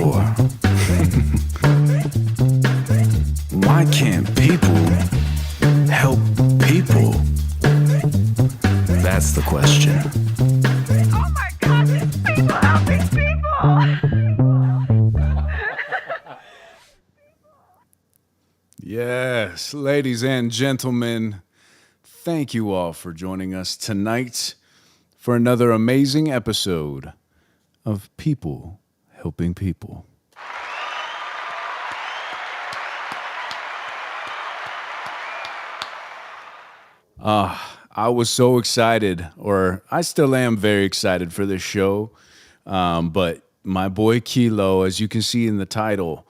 for? Why can't people help people? That's the question. Oh my God, it's people helping people! Yes, ladies and gentlemen, thank you all for joining us tonight for another amazing episode of People Helping People. I was so excited, or I still am very excited for this show. But my boy Kilo, as you can see in the title,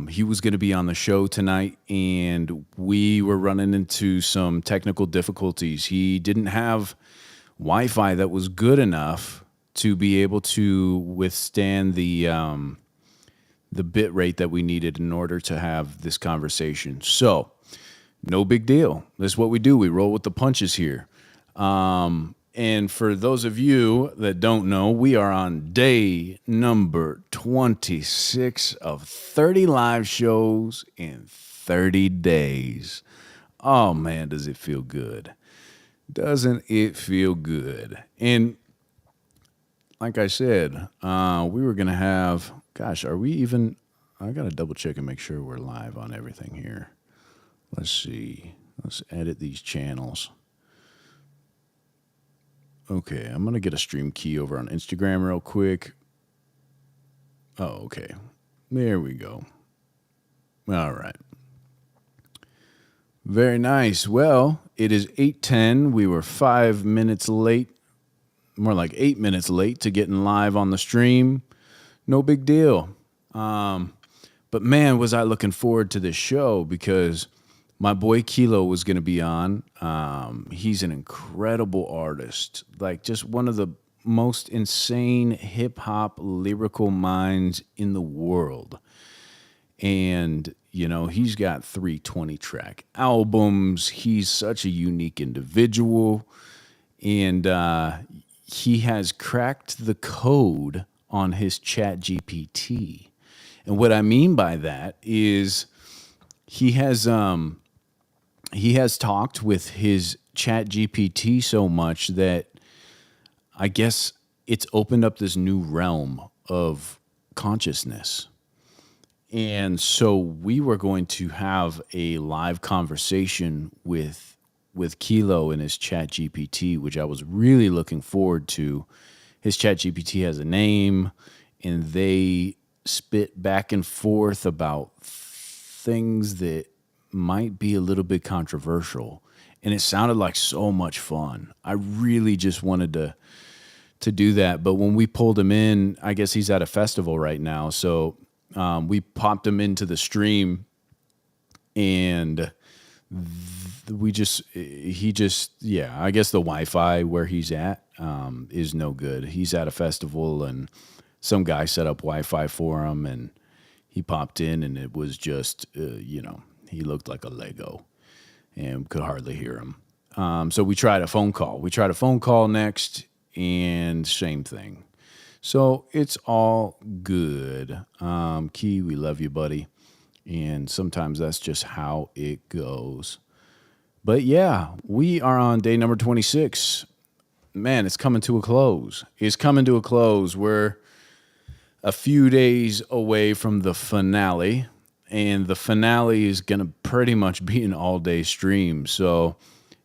he was going to be on the show tonight, and we were running into some technical difficulties. He didn't have Wi-Fi that was good enough to be able to withstand the bit rate that we needed in order to have this conversation. So, no big deal. That's what we do. We roll with the punches here. And for those of you that don't know, we are on day number 26 of 30 live shows in 30 days. Oh man, does it feel good? Doesn't it feel good? And like I said, we were going to have, gosh, are we even, I got to double check and make sure we're live on everything here. Let's see. Let's edit these channels. Okay, I'm going to get a stream key over on Instagram real quick. Oh, okay. There we go. All right. Very nice. Well, it is 8:10. We were 5 minutes late, more like 8 minutes late to getting live on the stream. No big deal. But man, was I looking forward to this show because my boy Kilo was going to be on. He's an incredible artist, like just one of the most insane hip-hop lyrical minds in the world. And, you know, he's got 3 20-track albums. He's such a unique individual. And he has cracked the code on his ChatGPT. And what I mean by that is he has talked with his ChatGPT so much that I guess it's opened up this new realm of consciousness. And so we were going to have a live conversation with Kilo and his ChatGPT, which I was really looking forward to. His ChatGPT has a name, and they spit back and forth about things that might be a little bit controversial, and it sounded like so much fun. I really just wanted to do that, but when we pulled him in, I guess he's at a festival right now, so we popped him into the stream, and I guess the Wi-Fi where he's at is no good. He's at a festival, and some guy set up Wi-Fi for him, and he popped in, and it was just, he looked like a Lego and could hardly hear him. So we tried a phone call. We tried a phone call next, and same thing. So it's all good. Key, we love you, buddy. And sometimes that's just how it goes. But yeah, we are on day number 26. Man, it's coming to a close. It's coming to a close. We're a few days away from the finale, and the finale is going to pretty much be an all-day stream. So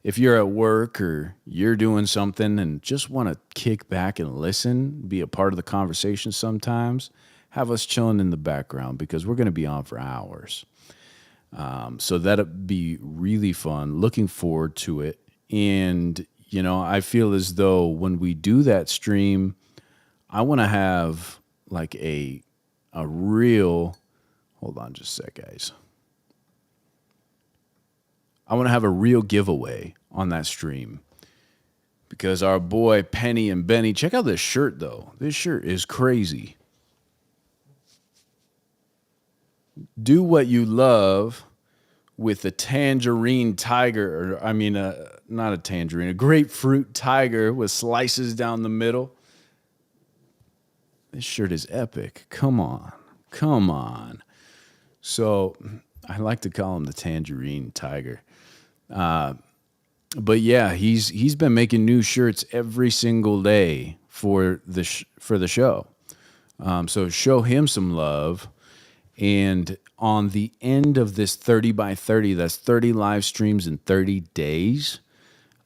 if you're at work or you're doing something and just want to kick back and listen, be a part of the conversation sometimes, have us chilling in the background because we're going to be on for hours. So that'll be really fun. Looking forward to it. And, you know, I feel as though when we do that stream, I want to have like a real, hold on just a sec, guys. I want to have a real giveaway on that stream because our boy Penny and Benny, check out this shirt though. This shirt is crazy. Do what you love with a tangerine tiger, not a tangerine, a grapefruit tiger with slices down the middle. This shirt is epic. Come on. Come on. So I like to call him the Tangerine Tiger. But yeah, he's been making new shirts every single day for the show. So show him some love. And on the end of this 30 by 30, that's 30 live streams in 30 days,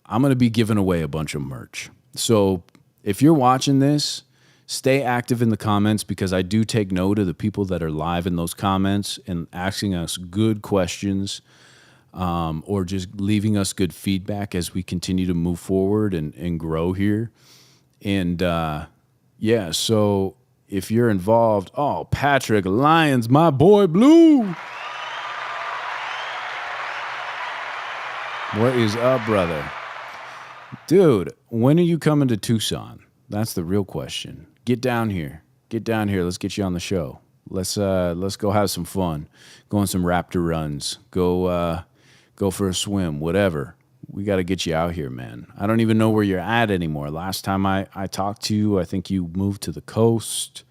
I'm going to be giving away a bunch of merch. So if you're watching this, stay active in the comments because I do take note of the people that are live in those comments and asking us good questions or just leaving us good feedback as we continue to move forward and grow here. And yeah, so if you're involved, oh, Patrick Lyons, my boy Blue. What is up, brother? Dude, when are you coming to Tucson? That's the real question. Get down here. Get down here. Let's get you on the show. Let's go have some fun. Go on some raptor runs. Go for a swim, whatever. We got to get you out here, man. I don't even know where you're at anymore. Last time I talked to you, I think you moved to the coast.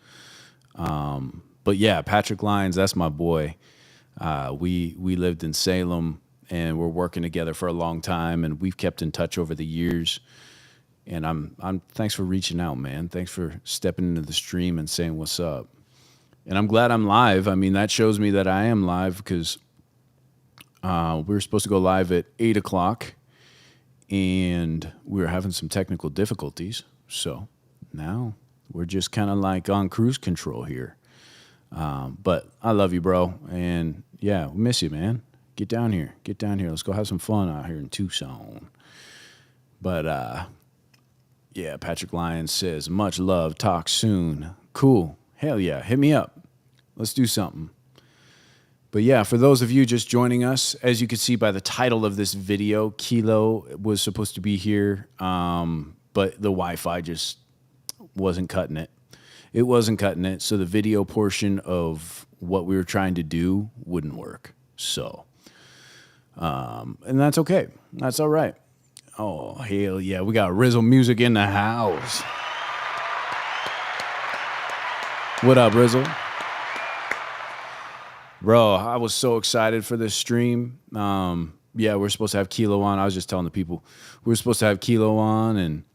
But yeah, Patrick Lyons, that's my boy. We lived in Salem and we're working together for a long time and we've kept in touch over the years. And I'm thanks for reaching out, man. Thanks for stepping into the stream and saying what's up. And I'm glad I'm live. I mean, that shows me that I am live because we were supposed to go live at 8 o'clock and we were having some technical difficulties. So now we're just kind of like on cruise control here. But I love you, bro. And yeah, we miss you, man. Get down here. Get down here. Let's go have some fun out here in Tucson. But yeah, Patrick Lyons says, much love. Talk soon. Cool. Hell yeah. Hit me up. Let's do something. But yeah, for those of you just joining us, as you can see by the title of this video, Kilo was supposed to be here, but the Wi-Fi just wasn't cutting it. It wasn't cutting it, so the video portion of what we were trying to do wouldn't work. So, and that's okay. That's all right. Oh, hell yeah. We got Rizzle Music in the house. What up, Rizzle? Bro, I was so excited for this stream. Yeah, we're supposed to have Kilo on. I was just telling the people we were supposed to have Kilo on, and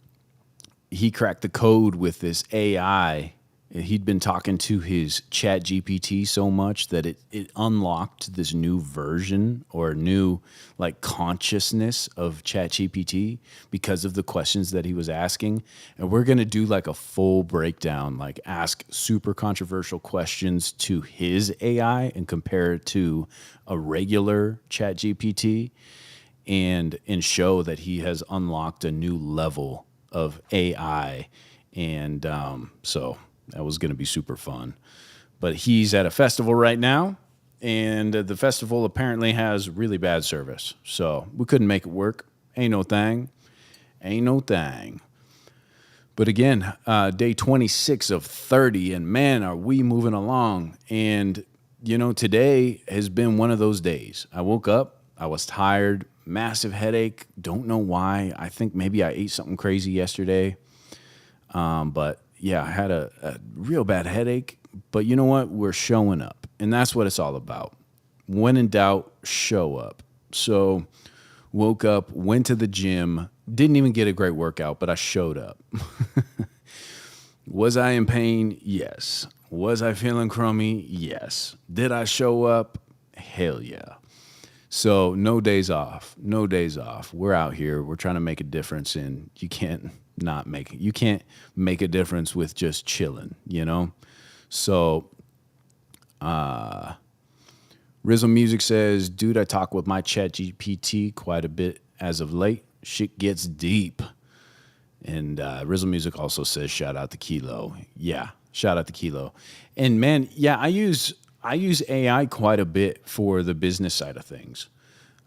he cracked the code with this AI. He'd been talking to his ChatGPT so much that it unlocked this new version or new like consciousness of ChatGPT because of the questions that he was asking. And we're going to do like a full breakdown, like ask super controversial questions to his AI and compare it to a regular ChatGPT and show that he has unlocked a new level of AI. And so that was going to be super fun. But he's at a festival right now, and the festival apparently has really bad service. So we couldn't make it work. Ain't no thing. Ain't no thing. But again, day 26 of 30, and man, are we moving along. And, you know, today has been one of those days. I woke up, I was tired, massive headache. Don't know why. I think maybe I ate something crazy yesterday. But yeah, I had a real bad headache, but you know what? We're showing up, and that's what it's all about. When in doubt, show up. So woke up, went to the gym, didn't even get a great workout, but I showed up. Was I in pain? Yes. Was I feeling crummy? Yes. Did I show up? Hell yeah. So no days off. No days off. We're out here. We're trying to make a difference, and you can't make a difference with just chilling, you know? So, Rizzle Music says, dude, I talk with my ChatGPT quite a bit as of late. Shit gets deep. And Rizzle Music also says, shout out to Kilo. Yeah, shout out to Kilo. And man, yeah, I use AI quite a bit for the business side of things.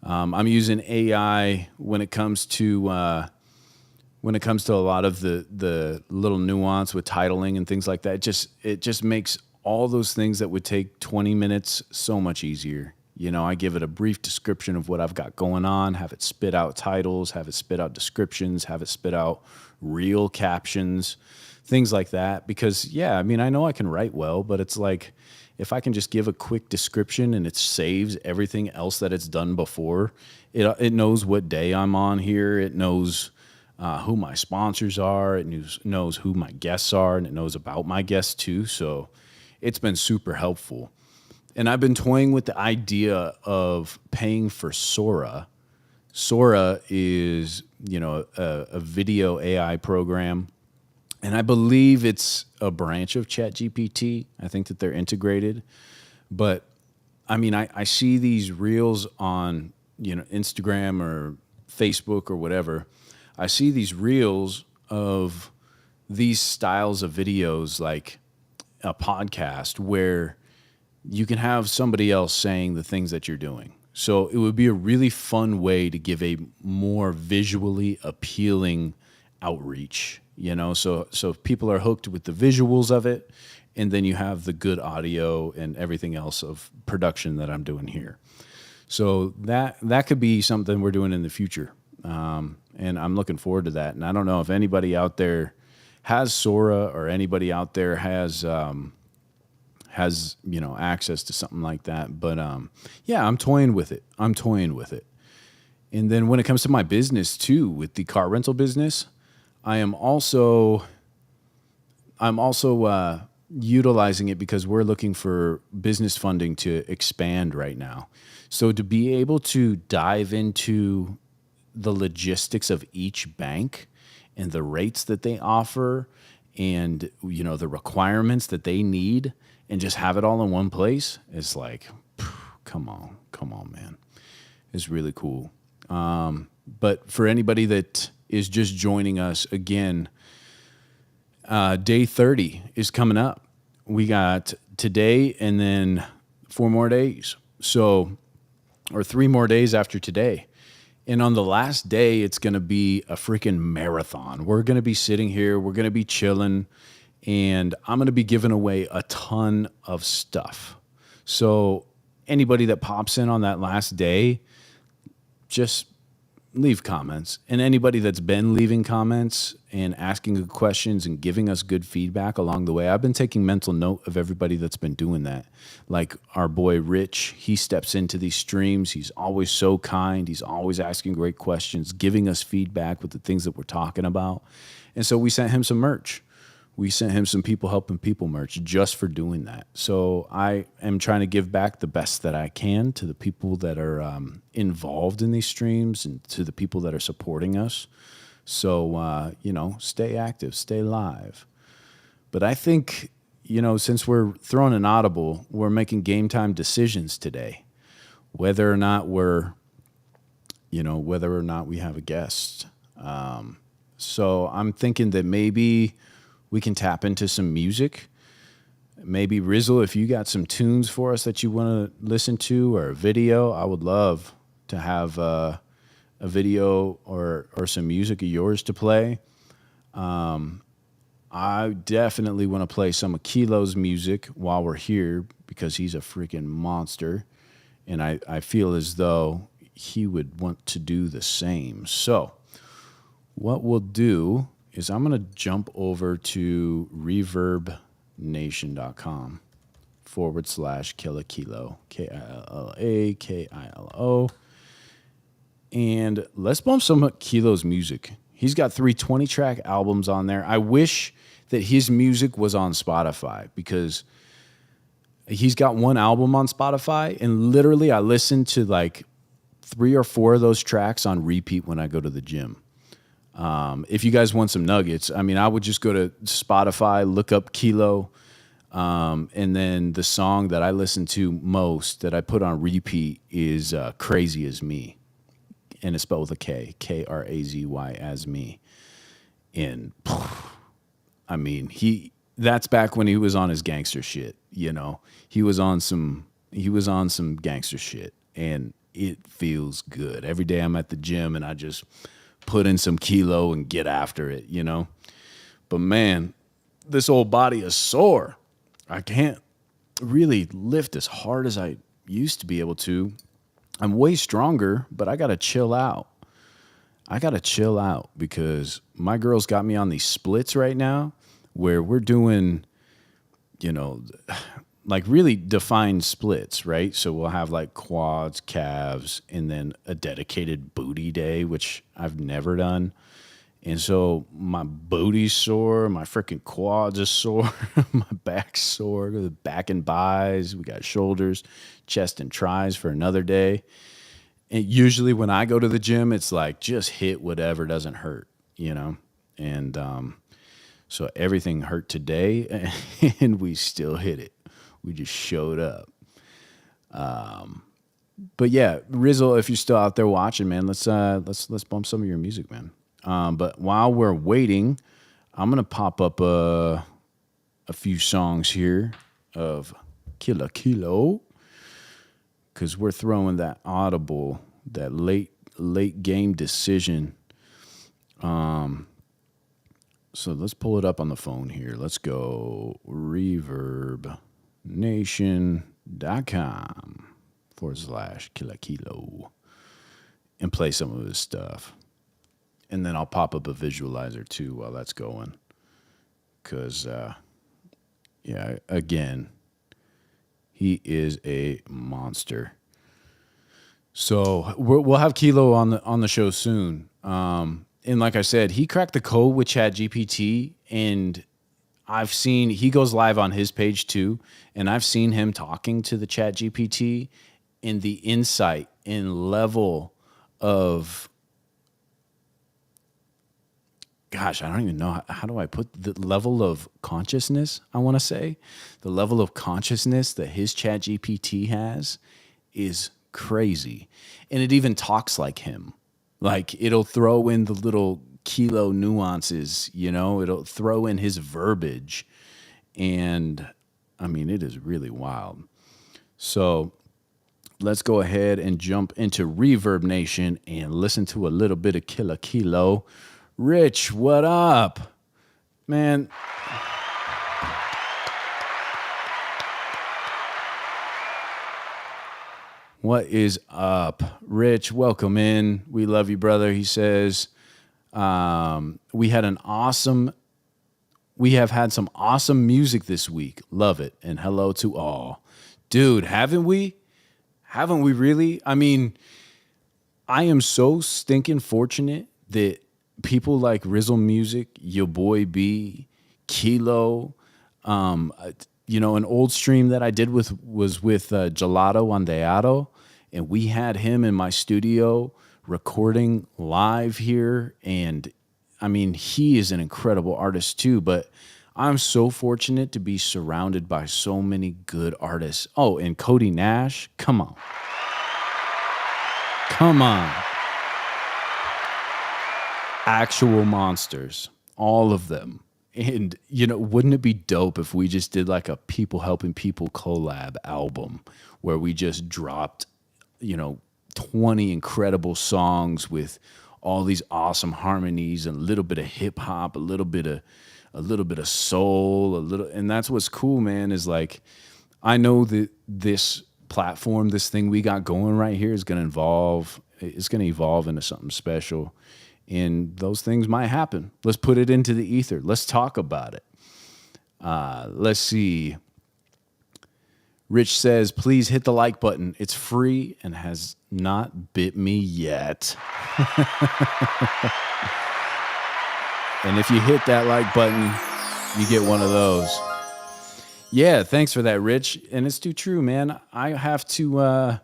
I'm using AI when it comes to a lot of the little nuance with titling and things like that. It just makes all those things that would take 20 minutes so much easier. I give it a brief description of what I've got going on, have it spit out titles, have it spit out descriptions, have it spit out real captions, things like that. Because, yeah, I mean, I know I can write well, but it's like if I can just give a quick description and it saves everything else that it's done before, it knows what day I'm on here. It knows who my sponsors are. It knows who my guests are, and it knows about my guests too. So it's been super helpful. And I've been toying with the idea of paying for Sora. Sora is, a video AI program, and I believe it's a branch of ChatGPT. I think that they're integrated. But I mean, I see these reels on, Instagram or Facebook or whatever. I see these reels of these styles of videos like a podcast where you can have somebody else saying the things that you're doing. So it would be a really fun way to give a more visually appealing outreach, so if people are hooked with the visuals of it, and then you have the good audio and everything else of production that I'm doing here. So that could be something we're doing in the future. And I'm looking forward to that. And I don't know if anybody out there has Sora or anybody out there has access to something like that. But yeah, I'm toying with it. And then when it comes to my business too, with the car rental business, I'm also utilizing it because we're looking for business funding to expand right now. So to be able to dive into the logistics of each bank and the rates that they offer and, the requirements that they need and just have it all in one place, it's like, come on, man. It's really cool. But for anybody that is just joining us again, day 30 is coming up. We got today and then 4 more days. Or 3 more days after today. And on the last day, it's going to be a freaking marathon. We're going to be sitting here. We're going to be chilling. And I'm going to be giving away a ton of stuff. So anybody that pops in on that last day, just leave comments. And anybody that's been leaving comments and asking good questions and giving us good feedback along the way, I've been taking mental note of everybody that's been doing that. Like our boy Rich, he steps into these streams. He's always so kind. He's always asking great questions, giving us feedback with the things that we're talking about. And so we sent him some merch. We sent him some People Helping People merch just for doing that. So I am trying to give back the best that I can to the people that are involved in these streams and to the people that are supporting us. So, stay active, stay live. But I think, since we're throwing an audible, we're making game time decisions today, whether or not we have a guest. So I'm thinking that maybe we can tap into some music. Maybe Rizzle, if you got some tunes for us that you want to listen to or a video, I would love to have a video or some music of yours to play. I definitely want to play some of Kilo's music while we're here because he's a freaking monster. And I feel as though he would want to do the same. So what we'll do is I'm going to jump over to reverbnation.com/KillaKilo, KILLAKILO. And let's bump some of Kilo's music. He's got 3 20-track albums on there. I wish that his music was on Spotify because he's got 1 album on Spotify, and literally I listen to like 3 or 4 of those tracks on repeat when I go to the gym. If you guys want some nuggets, I mean, I would just go to Spotify, look up Kilo, and then the song that I listen to most that I put on repeat is Crazy As Me. And it's spelled with a K, Krazy as me. And I mean, that's back when he was on his gangster shit, He was on some gangster shit, and it feels good. Every day I'm at the gym and I just put in some Kilo and get after it, But man, this old body is sore. I can't really lift as hard as I used to be able to. I'm way stronger, but I got to chill out. I got to chill out because my girl's got me on these splits right now where we're doing, you know, like really defined splits, right? So we'll have like quads, calves, and then a dedicated booty day, which I've never done. And so my booty's sore, my freaking quads are sore, my back's sore, the back and buys, we got shoulders, chest and tries for another day. And usually when I go to the gym, it's like just hit whatever doesn't hurt, you know? And so everything hurt today and we still hit it. We just showed up. But yeah, Rizzle, if you're still out there watching, man, let's bump some of your music, man. But while we're waiting, I'm gonna pop up a few songs here of Killa Kilo because we're throwing that audible, that late game decision. So let's pull it up on the phone here. Let's go reverbnation.com/Killa Kilo and play some of his stuff. And then I'll pop up a visualizer too while that's going. Because, yeah, again, he is a monster. So we'll have Kilo on the show soon. And like I said, he cracked the code with ChatGPT, and I've seen he goes live on his page too, and I've seen him talking to the ChatGPT, and the insight and level of, gosh, I don't even know how do I put the level of consciousness. I want to say the level of consciousness that his ChatGPT has is crazy, and it even talks like him. Like it'll throw in the little Kilo nuances, you know. It'll throw in his verbiage, and I mean it is really wild. So let's go ahead and jump into Reverb Nation and listen to a little bit of Killa Kilo. Rich, what up? Man. What is up? Rich, welcome in. We love you, brother. He says, we have had some awesome music this week. Love it. And hello to all. Dude, haven't we? Haven't we really? I mean, I am so stinking fortunate that people like Rizzle Music, your boy B, Kilo, an old stream that I did was with Gelato on Deato, and we had him in my studio recording live here. And I mean, he is an incredible artist too, but I'm so fortunate to be surrounded by so many good artists. Oh, and Cody Nash, come on. Actual monsters, all of them. And, wouldn't it be dope if we just did like a People Helping People collab album where we just dropped, 20 incredible songs with all these awesome harmonies and a little bit of hip hop, a little bit of soul, and that's what's cool, man, is like, I know that this platform, this thing we got going right here is going to evolve into something special. And those things might happen. Let's put it into the ether. Let's talk about it. Let's see. Rich says, please hit the like button. It's free and has not bit me yet. And if you hit that like button, you get one of those. Yeah, thanks for that, Rich. And it's too true, man. I have to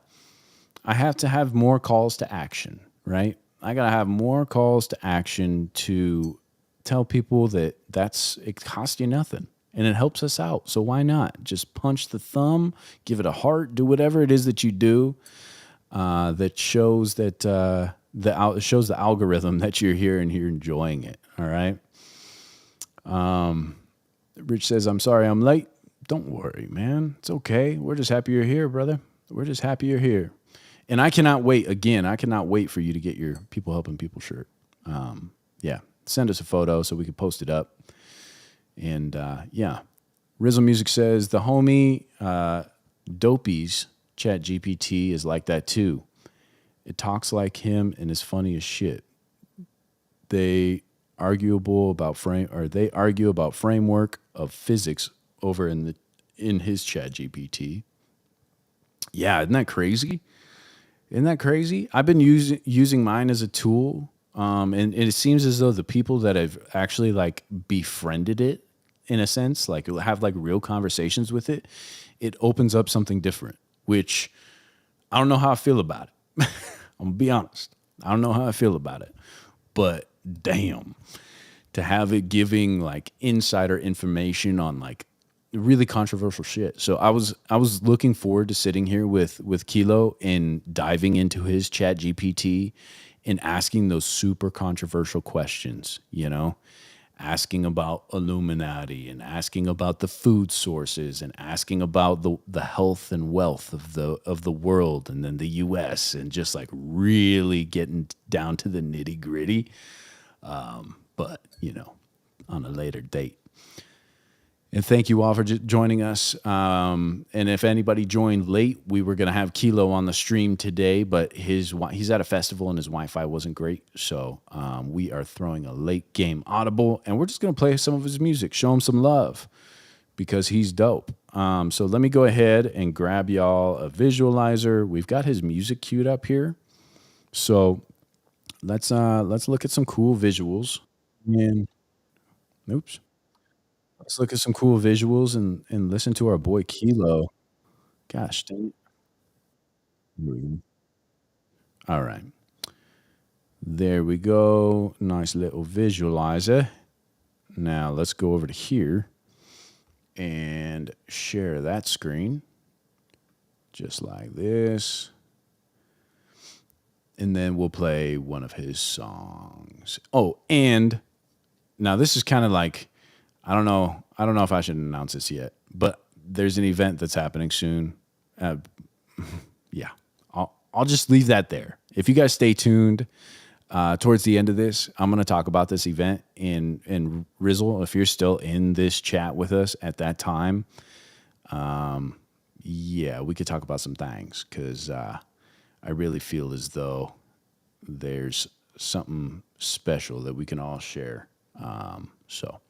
have more calls to action, right? I got to have more calls to action to tell people that it costs you nothing and it helps us out. So why not? Just punch the thumb, give it a heart, do whatever it is that you do that shows that shows the algorithm that you're here and you're enjoying it. All right. Rich says, I'm sorry I'm late. Don't worry, man. It's okay. We're just happy you're here, brother. We're just happy you're here. And I cannot wait for you to get your People Helping People shirt. Send us a photo so we can post it up. And Rizzle Music says, the homie Dopies ChatGPT is like that too. It talks like him and is funny as shit. They they argue about framework of physics over in his ChatGPT. Yeah, isn't that crazy? Isn't that crazy? I've been using mine as a tool, and it seems as though the people that have actually like befriended it, in a sense, like have like real conversations with it, it opens up something different. Which I don't know how I feel about it. I'm gonna be honest. I don't know how I feel about it, but damn, to have it giving like insider information on like really controversial shit. So I was looking forward to sitting here with Kilo and diving into his Chat GPT and asking those super controversial questions, asking about Illuminati and asking about the food sources and asking about the health and wealth of the world and then the US and just like really getting down to the nitty gritty. But on a later date. And thank you all for joining us. And if anybody joined late, we were going to have Kilo on the stream today, but he's at a festival and his Wi-Fi wasn't great. So we are throwing a late game audible, and we're just going to play some of his music, show him some love because he's dope. So let me go ahead and grab y'all a visualizer. We've got his music queued up here. So let's look at some cool visuals. And oops. Let's look at some cool visuals and listen to our boy Kilo. Gosh dang it. All right. There we go. Nice little visualizer. Now let's go over to here and share that screen. Just like this. And then we'll play one of his songs. Oh, and now this is kind of like, I don't know if I should announce this yet, but there's an event that's happening soon. Yeah, I'll just leave that there. If you guys stay tuned, towards the end of this, I'm going to talk about this event. And Rizzle, if you're still in this chat with us at that time, yeah, we could talk about some things because I really feel as though there's something special that we can all share. So,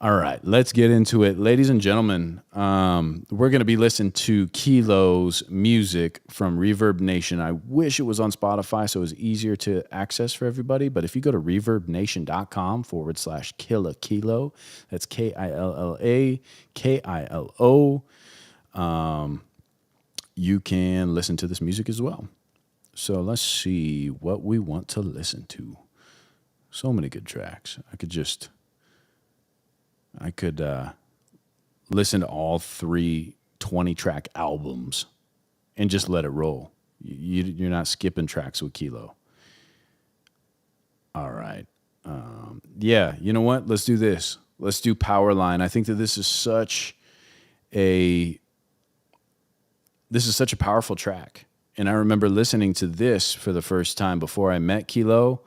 all right, let's get into it. Ladies and gentlemen, we're going to be listening to Kilo's music from Reverb Nation. I wish it was on Spotify so it was easier to access for everybody. But if you go to reverbnation.com/Killa Kilo, that's KILLA KILO, you can listen to this music as well. So let's see what we want to listen to. So many good tracks. I could listen to all three 20-track albums and just let it roll. You're not skipping tracks with Kilo. All right. Yeah, you know what? Let's do this. Let's do Powerline. I think that this is such a powerful track. And I remember listening to this for the first time before I met Kilo,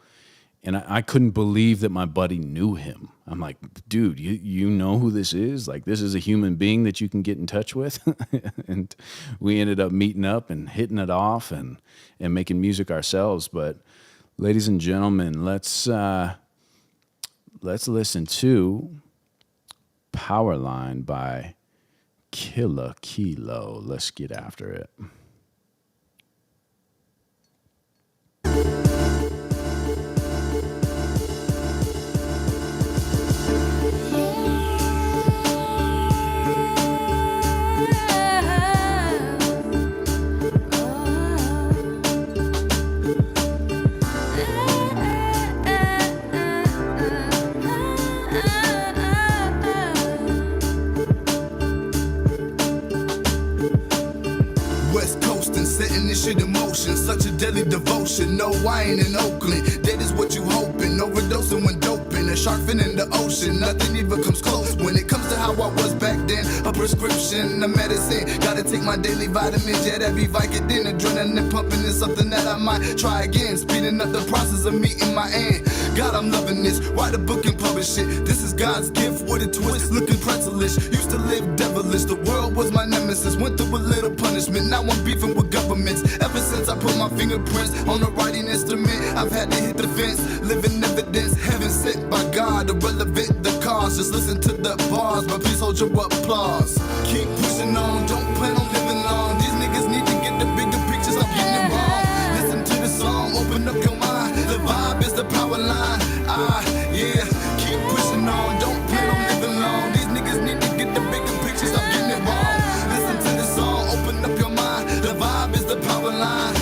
and I couldn't believe that my buddy knew him. I'm like, dude, you know who this is? Like, this is a human being that you can get in touch with. And we ended up meeting up and hitting it off and making music ourselves. But ladies and gentlemen, let's listen to Powerline by Killa Kilo. Let's get after it. Shit in motion, such a deadly devotion. No, I ain't in Oakland. That is what you hoping. Overdosing when doping. A shark fin in the ocean. Nothing even comes close. When it comes to how I was back then, a prescription, a medicine. Gotta take my daily vitamins. Yeah, that be Vicodin. Adrenaline pumping is something that I might try again. Speeding up the process of meeting my end. God, I'm loving this. Write a book and publish but shit, this is God's gift with a twist, looking pretzelish. Used to live devilish, the world was my nemesis. Went through a little punishment, now I'm beefing with governments. Ever since I put my fingerprints on the writing instrument, I've had to hit the fence, living evidence. Heaven sent by God, irrelevant the cause. Just listen to the bars, but please hold your applause. Keep pushing on, don't plan on living long. These niggas need to get the bigger pictures, I'm getting it wrong. Listen to the song, open up your mind. The vibe is the power line. Yeah, keep pushing on, don't plan on living long. These niggas need to get the bigger pictures, I'm getting it wrong. Listen to the song, open up your mind. The vibe is the power line.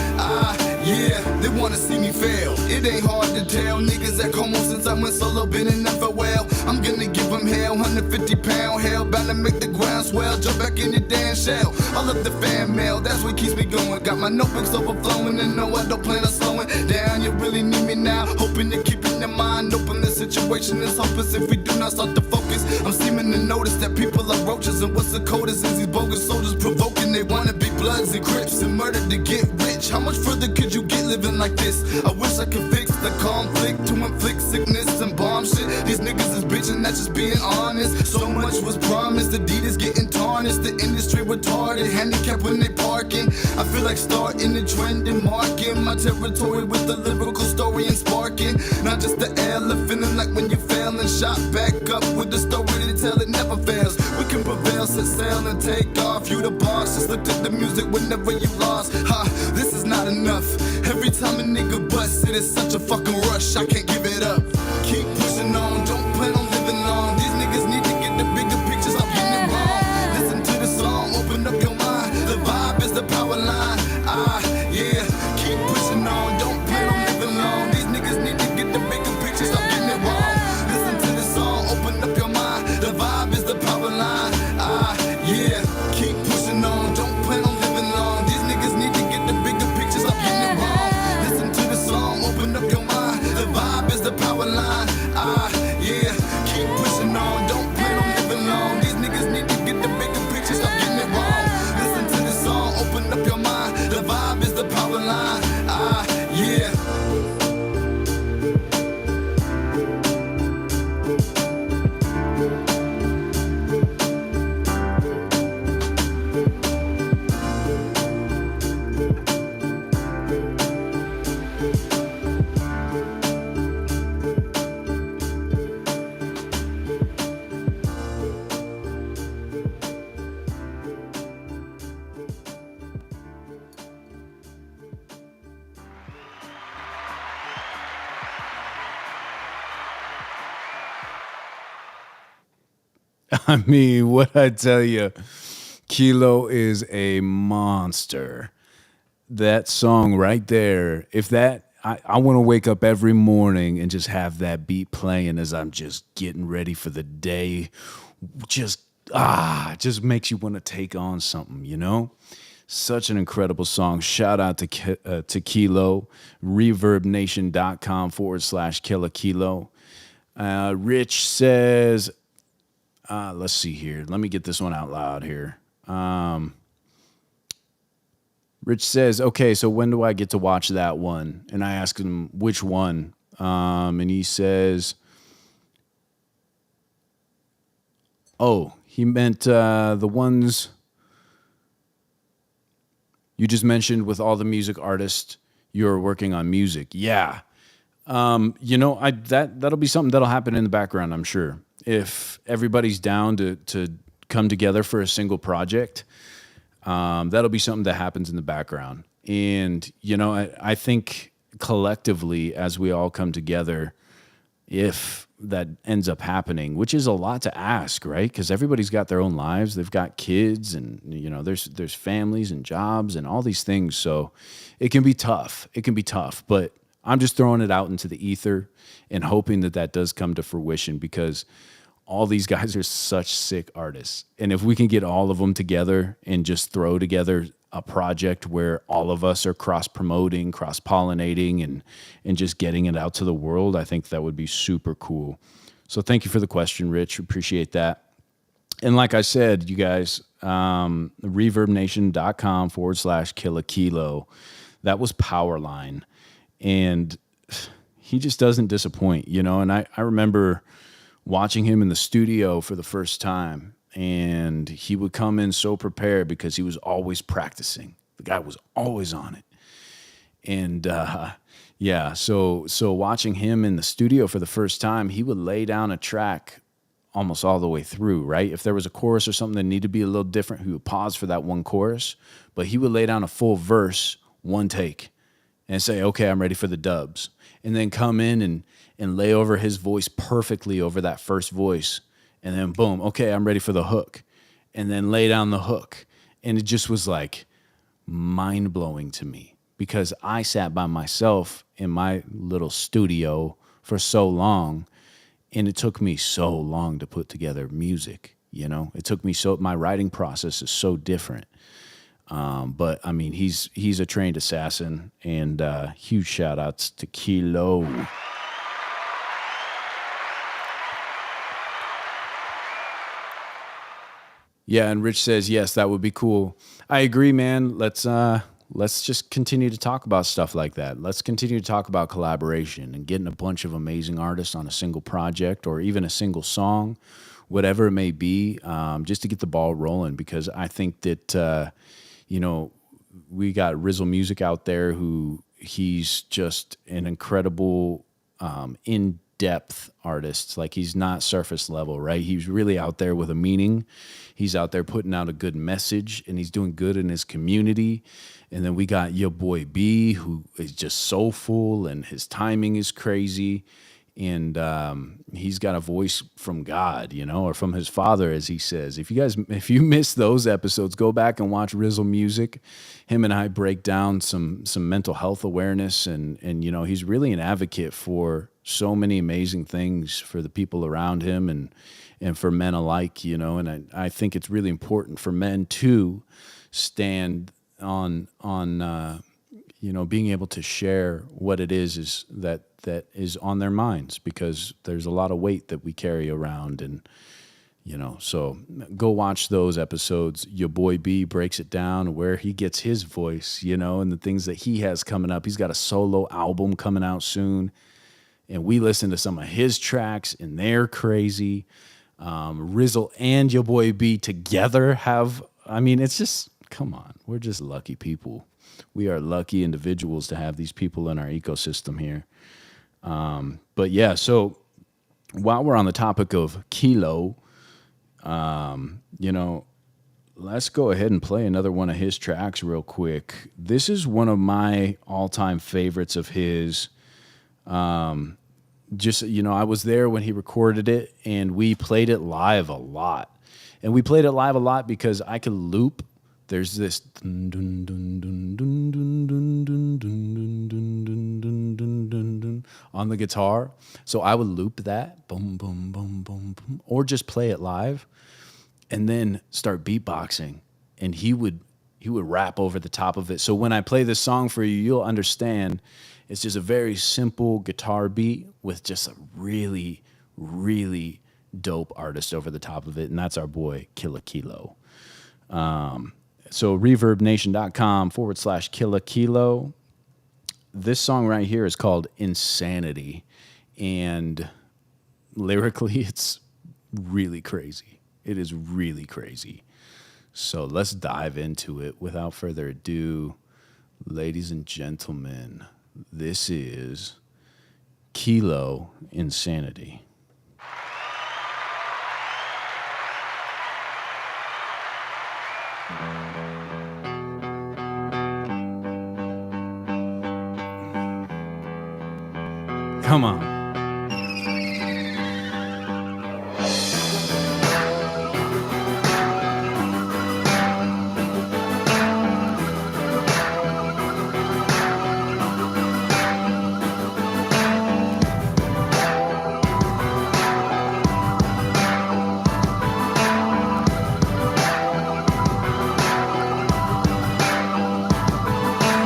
Yeah, they wanna see me fail. It ain't hard to tell. Niggas at Como since I went solo, been in never well. I'm gonna give them hell, 150-pound hell, bound to make the ground swell. Jump back in your damn shell. All of the fan mail, that's what keeps me going. Got my notebooks overflowing, and no, I don't plan on slowing down. You really need me now, hoping to keep in your mind open. The situation is hopeless if we do not start to focus. I'm seeming to notice that people are roaches, and what's the coldest is these bogus soldiers provoking. They wanna be Bloods and Crips and murder to get rich. How much further could you get living like this? I wish I could fix the conflict to inflict sickness and bomb shit. These niggas is bitching, that's just being honest. So much was promised, the deed is getting tarnished. The industry retarded, handicapped when they parking. I feel like starting the trend and marking my territory with the lyrical story and sparking. Not just the elephant, feeling like when you fail and shot back up with the story to tell, it never fails. We can prevail, set sail and take off. You the boss, just looked at the music whenever you lost. This is not enough. Every time a nigga busts, it is such a fucking rush, I can't give it up. Keep pushing on, don't plan on living long. These niggas need to get the bigger pictures, I'm getting it wrong. Listen to the song, open up your mind. The vibe is the power line. Yeah, keep pushing on, don't plan on living long. These niggas need to get the bigger pictures, I'm getting it wrong. Listen to the song, open up your mind. The vibe is the power line. Yeah, keep pushing on, don't plan on living long. These niggas need to get the bigger pictures, I'm getting it wrong. Listen to the song, open up your mind. The vibe is the power line. Yeah, keep pushing on, don't plan on living long. These niggas need to get the bigger pictures, I'm getting it wrong. Listen to the song, open up your mind. The vibe is the power line. Yeah. I mean, what I tell you, Kilo is a monster. That song right there, if that, I want to wake up every morning and just have that beat playing as I'm just getting ready for the day. Just makes you want to take on something, you know? Such an incredible song. Shout out to Kilo, reverbnation.com/Killa. Rich says, let's see here. Let me get this one out loud here. Rich says, okay, so when do I get to watch that one? And I ask him which one. And he says, oh, he meant the ones you just mentioned with all the music artists you're working on music. Yeah. That'll be something that'll happen in the background, I'm sure. If everybody's down to come together for a single project, that'll be something that happens in the background. And, I think collectively, as we all come together, if that ends up happening, which is a lot to ask, right? Because everybody's got their own lives. They've got kids and, there's families and jobs and all these things. So it can be tough. But I'm just throwing it out into the ether and hoping that does come to fruition, because all these guys are such sick artists. And if we can get all of them together and just throw together a project where all of us are cross-promoting, cross-pollinating, and just getting it out to the world, I think that would be super cool. So thank you for the question, Rich. Appreciate that. And like I said, you guys, reverbnation.com/Killa. That was Powerline. And he just doesn't disappoint, and I remember watching him in the studio for the first time, and he would come in so prepared because he was always practicing. The guy was always on it. And yeah, so watching him in the studio for the first time, he would lay down a track almost all the way through, right? If there was a chorus or something that needed to be a little different, he would pause for that one chorus, but he would lay down a full verse, one take, and say, okay, I'm ready for the dubs. And then come in and lay over his voice perfectly over that first voice. And then boom, okay, I'm ready for the hook. And then lay down the hook. And it just was like mind-blowing to me because I sat by myself in my little studio for so long, and it took me so long to put together music, you know? It took me my writing process is so different. But I mean, he's a trained assassin, and huge shout outs to Kilo. Yeah, and Rich says, yes, that would be cool. I agree, man. Let's just continue to talk about stuff like that. Let's continue to talk about collaboration and getting a bunch of amazing artists on a single project or even a single song, whatever it may be, just to get the ball rolling. Because I think that, you know, we got Rizzle Music out there who he's just an incredible, in-depth artist. Like, he's not surface level, right? He's really out there with a meaning. He's out there putting out a good message, and he's doing good in his community. And then we got your boy B, who is just soulful, and his timing is crazy. And he's got a voice from God, you know, or from his father, as he says. If you missed those episodes, go back and watch Rizzle Music. Him and I break down some mental health awareness, and you know, he's really an advocate for so many amazing things for the people around him and for men alike, you know. And I think it's really important for men to stand on you know, being able to share what it is that is on their minds, because there's a lot of weight that we carry around. And, you know, so go watch those episodes. Your boy B breaks it down where he gets his voice, you know, and the things that he has coming up. He's got a solo album coming out soon, and we listen to some of his tracks, and they're crazy. Rizzle and your boy B together have, I mean, it's just, come on, we're just lucky people. We are lucky individuals to have these people in our ecosystem here. But yeah, so while we're on the topic of Kilo, you know, let's go ahead and play another one of his tracks real quick. This is one of my all-time favorites of his. Just, you know, I was there when he recorded it, and we played it live a lot. And we played it live a lot because I could loop. There's this dun, dun, dun, dun, dun, dun, dun, dun, dun, dun, dun, dun, dun, dun, on the guitar. So I would loop that, boom, boom, boom, boom, boom, or just play it live, and then start beatboxing, and he would rap over the top of it. So when I play this song for you, you'll understand it's just a very simple guitar beat with just a really, really dope artist over the top of it, and that's our boy Killa Kilo. So reverbnation.com/Killa Kilo. This song right here is called Insanity, and lyrically it's really crazy. It is really crazy. So let's dive into it without further ado. Ladies and gentlemen, this is Kilo Insanity. Come on.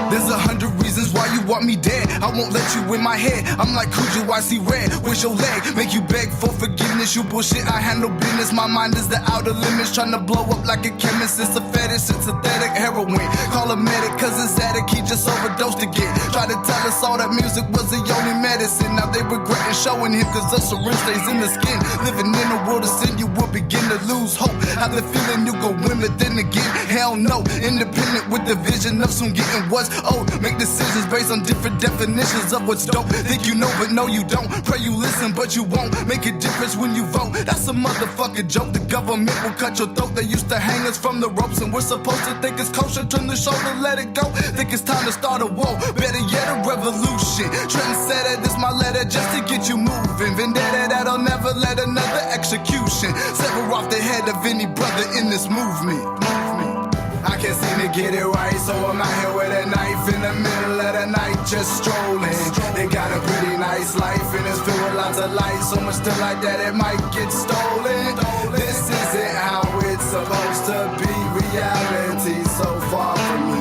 There's 100 reasons why you want me dead. I won't let you in my head. I'm like Cujo, I see red. Wish your leg, make you beg for forgiveness. You bullshit, I handle business. My mind is the outer limits, trying to blow up like a chemist. It's a fetish, it's synthetic heroin. Call a medic, cause it's addict, he just overdosed again. Try to tell us all that music was the only medicine. medicine. Now they regretting showing him, cause the syringe stays in the skin. Living in a world of sin, you will begin to lose hope. Have the feeling you go win, but then again, hell no. Independent with the vision of soon getting what's owed. Make decisions based on different definitions of what's dope. Think you know, but no you don't. Pray you listen, but you won't. Make a difference when you vote. That's a motherfucking joke. The government will cut your throat. They used to hang us from the ropes, and we're supposed to think it's kosher. Turn the shoulder, let it go. Think it's time to start a war. Better yet, a revolution. Trendsetter, this my letter just to get you moving. Vendetta that'll never let another execution sever off the head of any brother in this movement. I can't seem to get it right, so I'm out here with a knife in the middle of the night, just strolling. They got a pretty nice life and it's filled with lots of light, so much delight that it might get stolen. This isn't how it's supposed to be. Reality so far from me.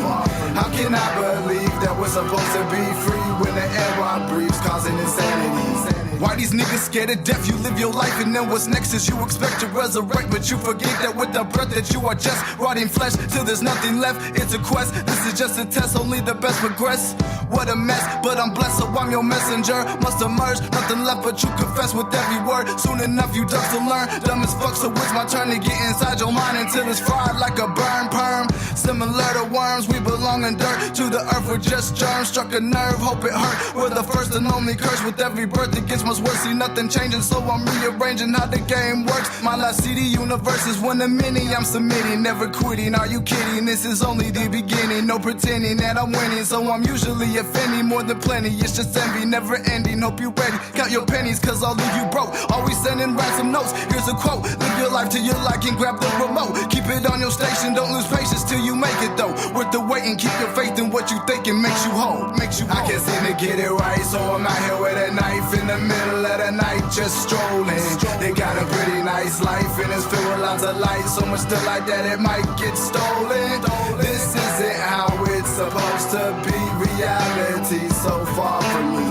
How can I believe that we're supposed to be free when the air I breathe causing insanity? Why these niggas scared of death? You live your life and then what's next is you expect to resurrect, but you forget that with the breath that you are just rotting flesh till there's nothing left. It's a quest, this is just a test, only the best progress. What a mess, but I'm blessed, so I'm your messenger. Must emerge, nothing left but you confess with every word. Soon enough you ducks will learn. Dumb as fuck, so it's my turn to get inside your mind until it's fried like a burn perm. Similar to worms, we belong in dirt. To the earth we're just germs, struck a nerve, hope it hurt. We're the first and only curse. With every birth it gets much worse, see nothing changing, so I'm rearranging how the game works. My last CD universe is one of many I'm submitting, never quitting. Are you kidding? This is only the beginning. No pretending that I'm winning, so I'm usually offending more than plenty. It's just envy, never ending. Hope you ready, count your pennies, cause I'll leave you broke. Always sending ransom notes, here's a quote. Live your life till you like and grab the remote. Keep it on your station, don't lose patience till you make it though. Worth the wait and keep your faith in what you think and makes you whole. I can't seem to get it right, so I'm out here with a knife in the middle of the night, just strolling. They got a pretty nice life and it's filled with lots of light, so much delight that it might get stolen. This isn't how it's supposed to be. Reality so far from me.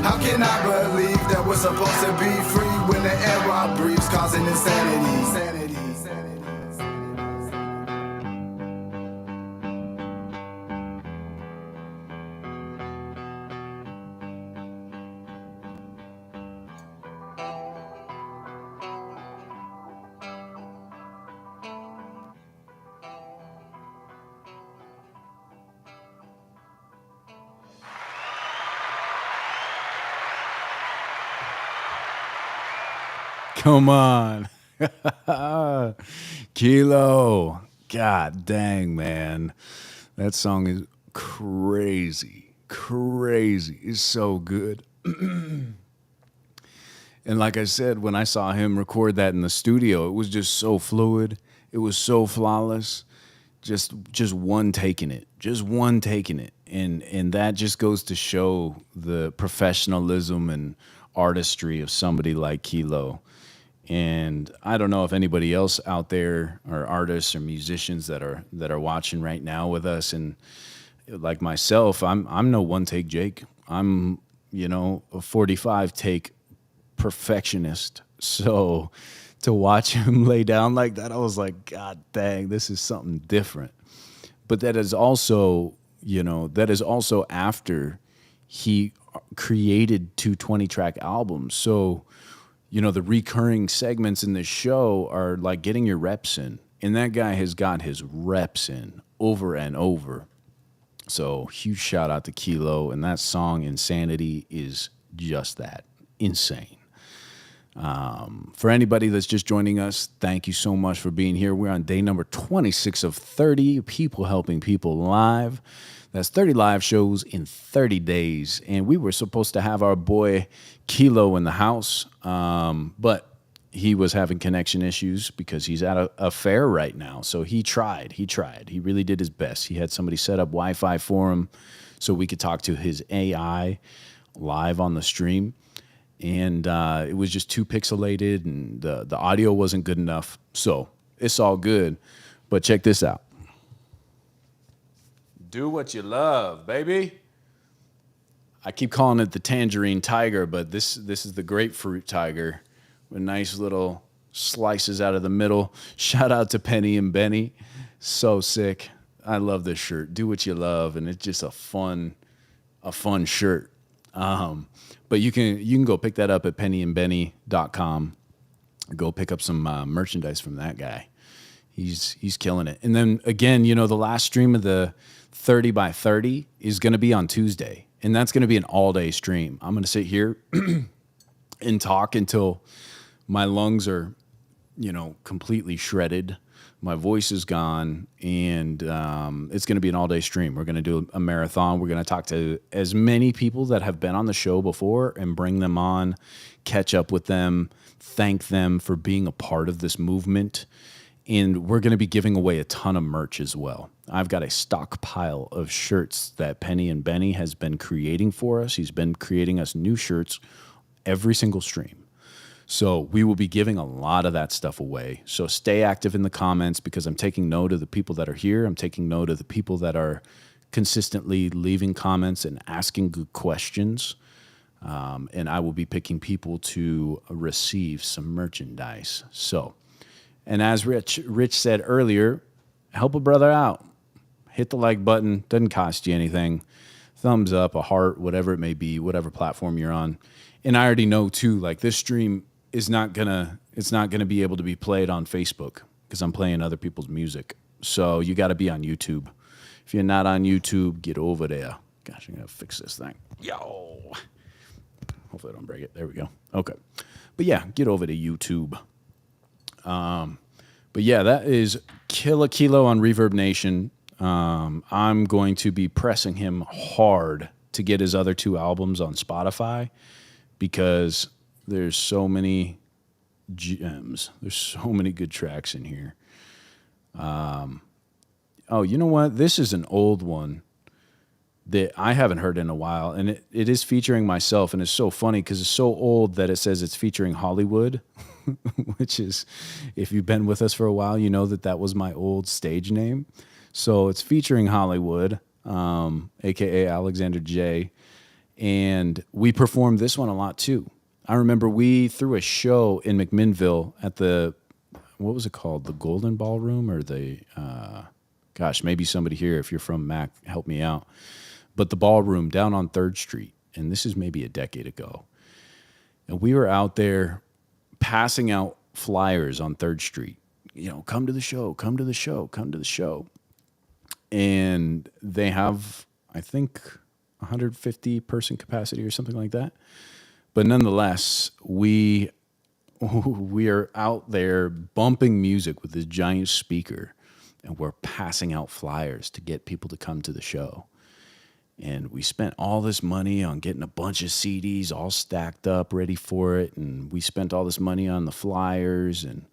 How can I believe that we're supposed to be free when the air I breathe causing insanity? Come on. Kilo. God dang, man. That song is crazy. Crazy. It's so good. And like I said, when I saw him record that in the studio, it was just so fluid. It was so flawless. Just one taking it. Just one taking it. And that just goes to show the professionalism and artistry of somebody like Kilo. And I don't know if anybody else out there or artists or musicians that are watching right now with us, and like myself, I'm no one take Jake. I'm, a 45 take perfectionist. So to watch him lay down like that, I was like, God dang, this is something different. But that is also after he created 2 20-track albums. So the recurring segments in this show are like getting your reps in. And that guy has got his reps in over and over. So huge shout out to Kilo. And that song, Insanity, is just that. Insane. For anybody that's just joining us, thank you so much for being here. We're on day number 26 of 30 People Helping People Live. That's 30 live shows in 30 days. And we were supposed to have our boy Kilo in the house, but he was having connection issues because he's at a fair right now. So he tried. He really did his best. He had somebody set up Wi-Fi for him so we could talk to his AI live on the stream. And it was just too pixelated, and the audio wasn't good enough. So it's all good. But check this out. Do what you love, baby. I keep calling it the tangerine tiger, but this is the grapefruit tiger with nice little slices out of the middle. Shout out to Penny and Benny. So sick. I love this shirt. Do what you love, and it's just a fun shirt. But you can go pick that up at pennyandbenny.com. Go pick up some merchandise from that guy. He's killing it. And then again, the last stream of the 30 by 30 is going to be on Tuesday, and that's going to be an all-day stream. I'm going to sit here and talk until my lungs are, completely shredded. My voice is gone, and it's going to be an all-day stream. We're going to do a marathon. We're going to talk to as many people that have been on the show before and bring them on, catch up with them, thank them for being a part of this movement. And we're going to be giving away a ton of merch as well. I've got a stockpile of shirts that Penny and Benny has been creating for us. He's been creating us new shirts every single stream. So we will be giving a lot of that stuff away. So stay active in the comments, because I'm taking note of the people that are here. I'm taking note of the people that are consistently leaving comments and asking good questions. And I will be picking people to receive some merchandise. So, and as Rich said earlier, help a brother out. Hit the like button. Doesn't cost you anything. Thumbs up, a heart, whatever it may be, whatever platform you're on. And I already know too, like this stream is not gonna be able to be played on Facebook because I'm playing other people's music. So you got to be on YouTube. If you're not on YouTube, get over there. Gosh, I'm gonna fix this thing. Yo. Hopefully I don't break it. There we go. Okay. But yeah, get over to YouTube. But yeah, that is Kill a Kilo on Reverb Nation. I'm going to be pressing him hard to get his other 2 albums on Spotify, because there's so many gems. There's so many good tracks in here. Oh, you know what? This is an old one that I haven't heard in a while, and it is featuring myself, and it's so funny because it's so old that it says it's featuring Hollywood, which is, if you've been with us for a while, you know that was my old stage name. So it's featuring Hollywood, a.k.a. Alexander J., and we performed this one a lot too. I remember we threw a show in McMinnville at the, what was it called? The Golden Ballroom, or the, maybe somebody here, if you're from Mac, help me out. But the ballroom down on 3rd Street, and this is maybe a decade ago. And we were out there passing out flyers on 3rd Street. Come to the show, come to the show, come to the show. And they have, I think, 150 person capacity or something like that. But nonetheless, we are out there bumping music with this giant speaker, and we're passing out flyers to get people to come to the show. And we spent all this money on getting a bunch of CDs all stacked up, ready for it. And we spent all this money on the flyers, and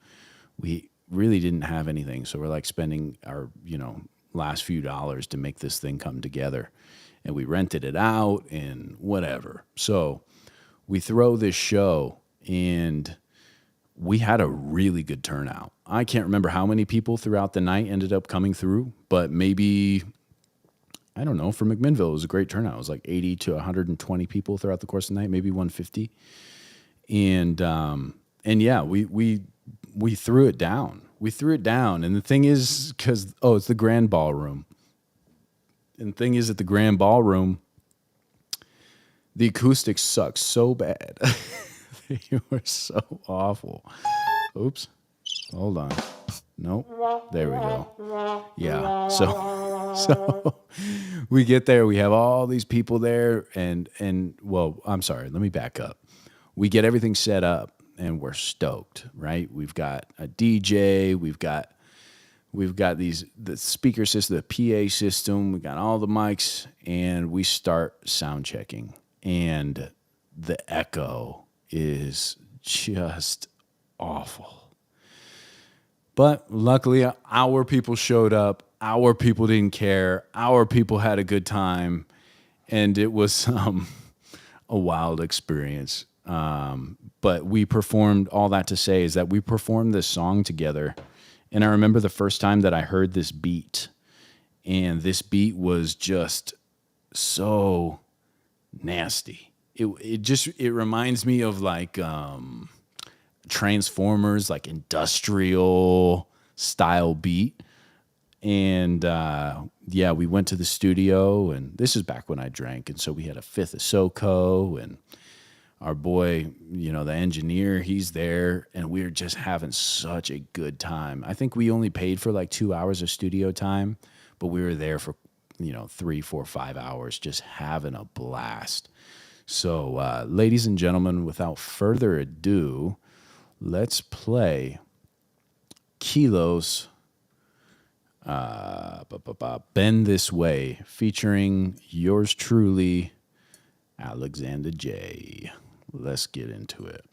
we really didn't have anything. So we're like spending our, last few dollars to make this thing come together. And we rented it out and whatever. So we throw this show, and we had a really good turnout. I can't remember how many people throughout the night ended up coming through, but maybe, I don't know, for McMinnville, it was a great turnout. It was like 80 to 120 people throughout the course of the night, maybe 150. And yeah, we threw it down. We threw it down. And the thing is, it's the Grand Ballroom. And the thing is, at the Grand Ballroom, the acoustics suck so bad. They were so awful. Oops. Hold on. Nope. There we go. Yeah. So we get there. We have all these people there, and well, I'm sorry. Let me back up. We get everything set up, and we're stoked, right? We've got a DJ. We've got the speaker system, the PA system. We got all the mics, and we start sound checking, and the echo is just awful. But luckily, our people showed up. Our people didn't care. Our people had a good time, and it was a wild experience. But we performed, all that to say is that we performed this song together. And I remember the first time that I heard this beat, and this beat was just so nasty. It reminds me of like Transformers, like industrial style beat. And yeah, we went to the studio, and this is back when I drank. And so we had a fifth of SoCo, and our boy, the engineer, he's there, and we were just having such a good time. I think we only paid for like 2 hours of studio time, but we were there for, 3, 4, 5 hours just having a blast. So, ladies and gentlemen, without further ado, let's play Kilo's Bend This Way, featuring yours truly, Alexander J. Let's get into it.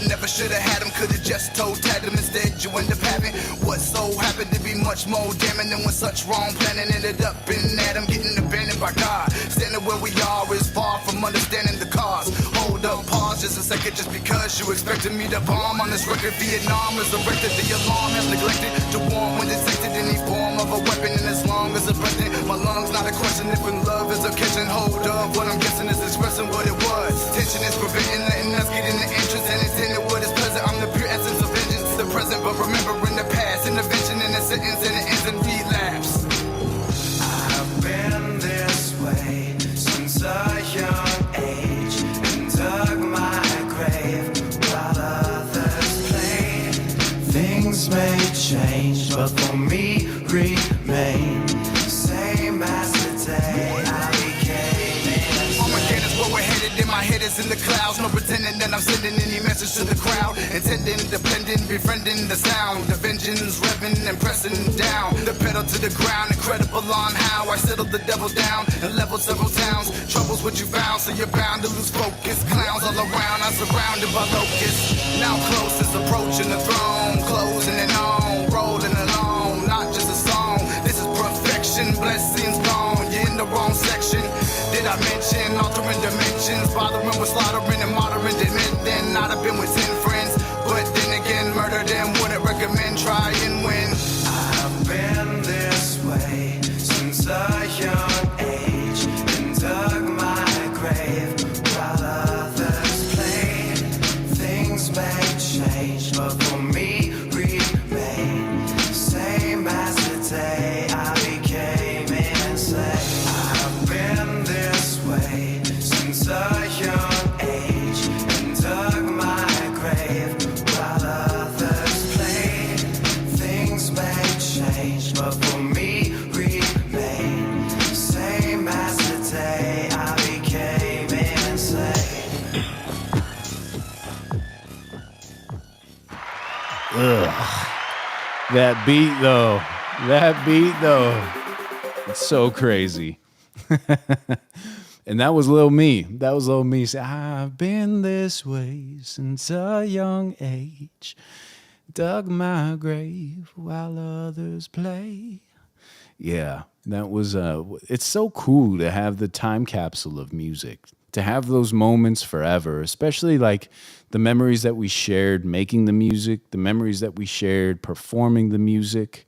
Never should have had him, could have just toe tagged him. Instead, you end up having what so happened to be much more damning than when such wrong planning ended up in Adam getting abandoned by God. Standing where we are is far from understanding the cause. Hold up, pause just a second, just because you expected me to bomb on this record. Vietnam resurrected, the alarm has neglected to warn when detected any form of a weapon. And as long as it's breathing, my lungs not a question if in love is a catching hold of. What I'm guessing is expressing what it was. Tension is preventing, letting us get in the entrance, and it's in what is pleasant. I'm the pure essence of vengeance to the present, but remembering the past. Intervention in a sentence and it ends in relapse. I've been this way since a young age and dug my grave while others played. Things may change, but for me remain same as today. I became Armageddon's where we're headed, in my head is in the clouds. No pretending that I'm sending any message to the crowd. Intending, depending, befriending the sound. The vengeance revving and pressing down. The pedal to the ground, incredible on how I settled the devil down and leveled several towns. Trouble's what you found, so you're bound to lose focus. Clowns all around, I'm surrounded by locusts. Now close is approaching the throne. Closing it on, rolling along. Not just a song, this is perfection. Blessings gone, you're in the wrong section. Did I mention altering dimensions? Bothering with slaughtering and modern demanding. Not have been with 10 friends, but then again, murder them wouldn't recommend trying when I've been this way since a young age and dug my grave while others played. Things may change, but for me remain same as today. I became insane. I've been this way since a young age and dug my grave while others played. Things may change, but for me remain same as today. I became insane. That beat though, it's so crazy. And that was Lil Me. Say, I've been this way since a young age. Dug my grave while others play. Yeah, that was, it's so cool to have the time capsule of music, to have those moments forever, especially like the memories that we shared making the music, the memories that we shared performing the music,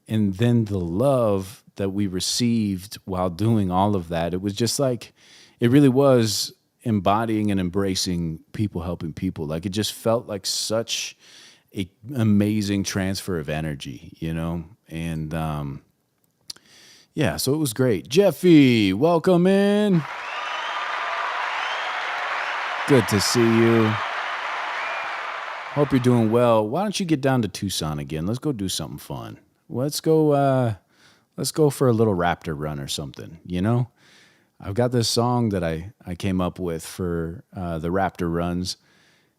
and then the love that we received while doing all of that. It was just like, it really was embodying and embracing people helping people. Like it just felt like such a amazing transfer of energy, And yeah, so it was great. Jeffy, welcome in. Good to see you. Hope you're doing well. Why don't you get down to Tucson again? Let's go do something fun. Let's go for a little Raptor run or something, I've got this song that I came up with for the Raptor runs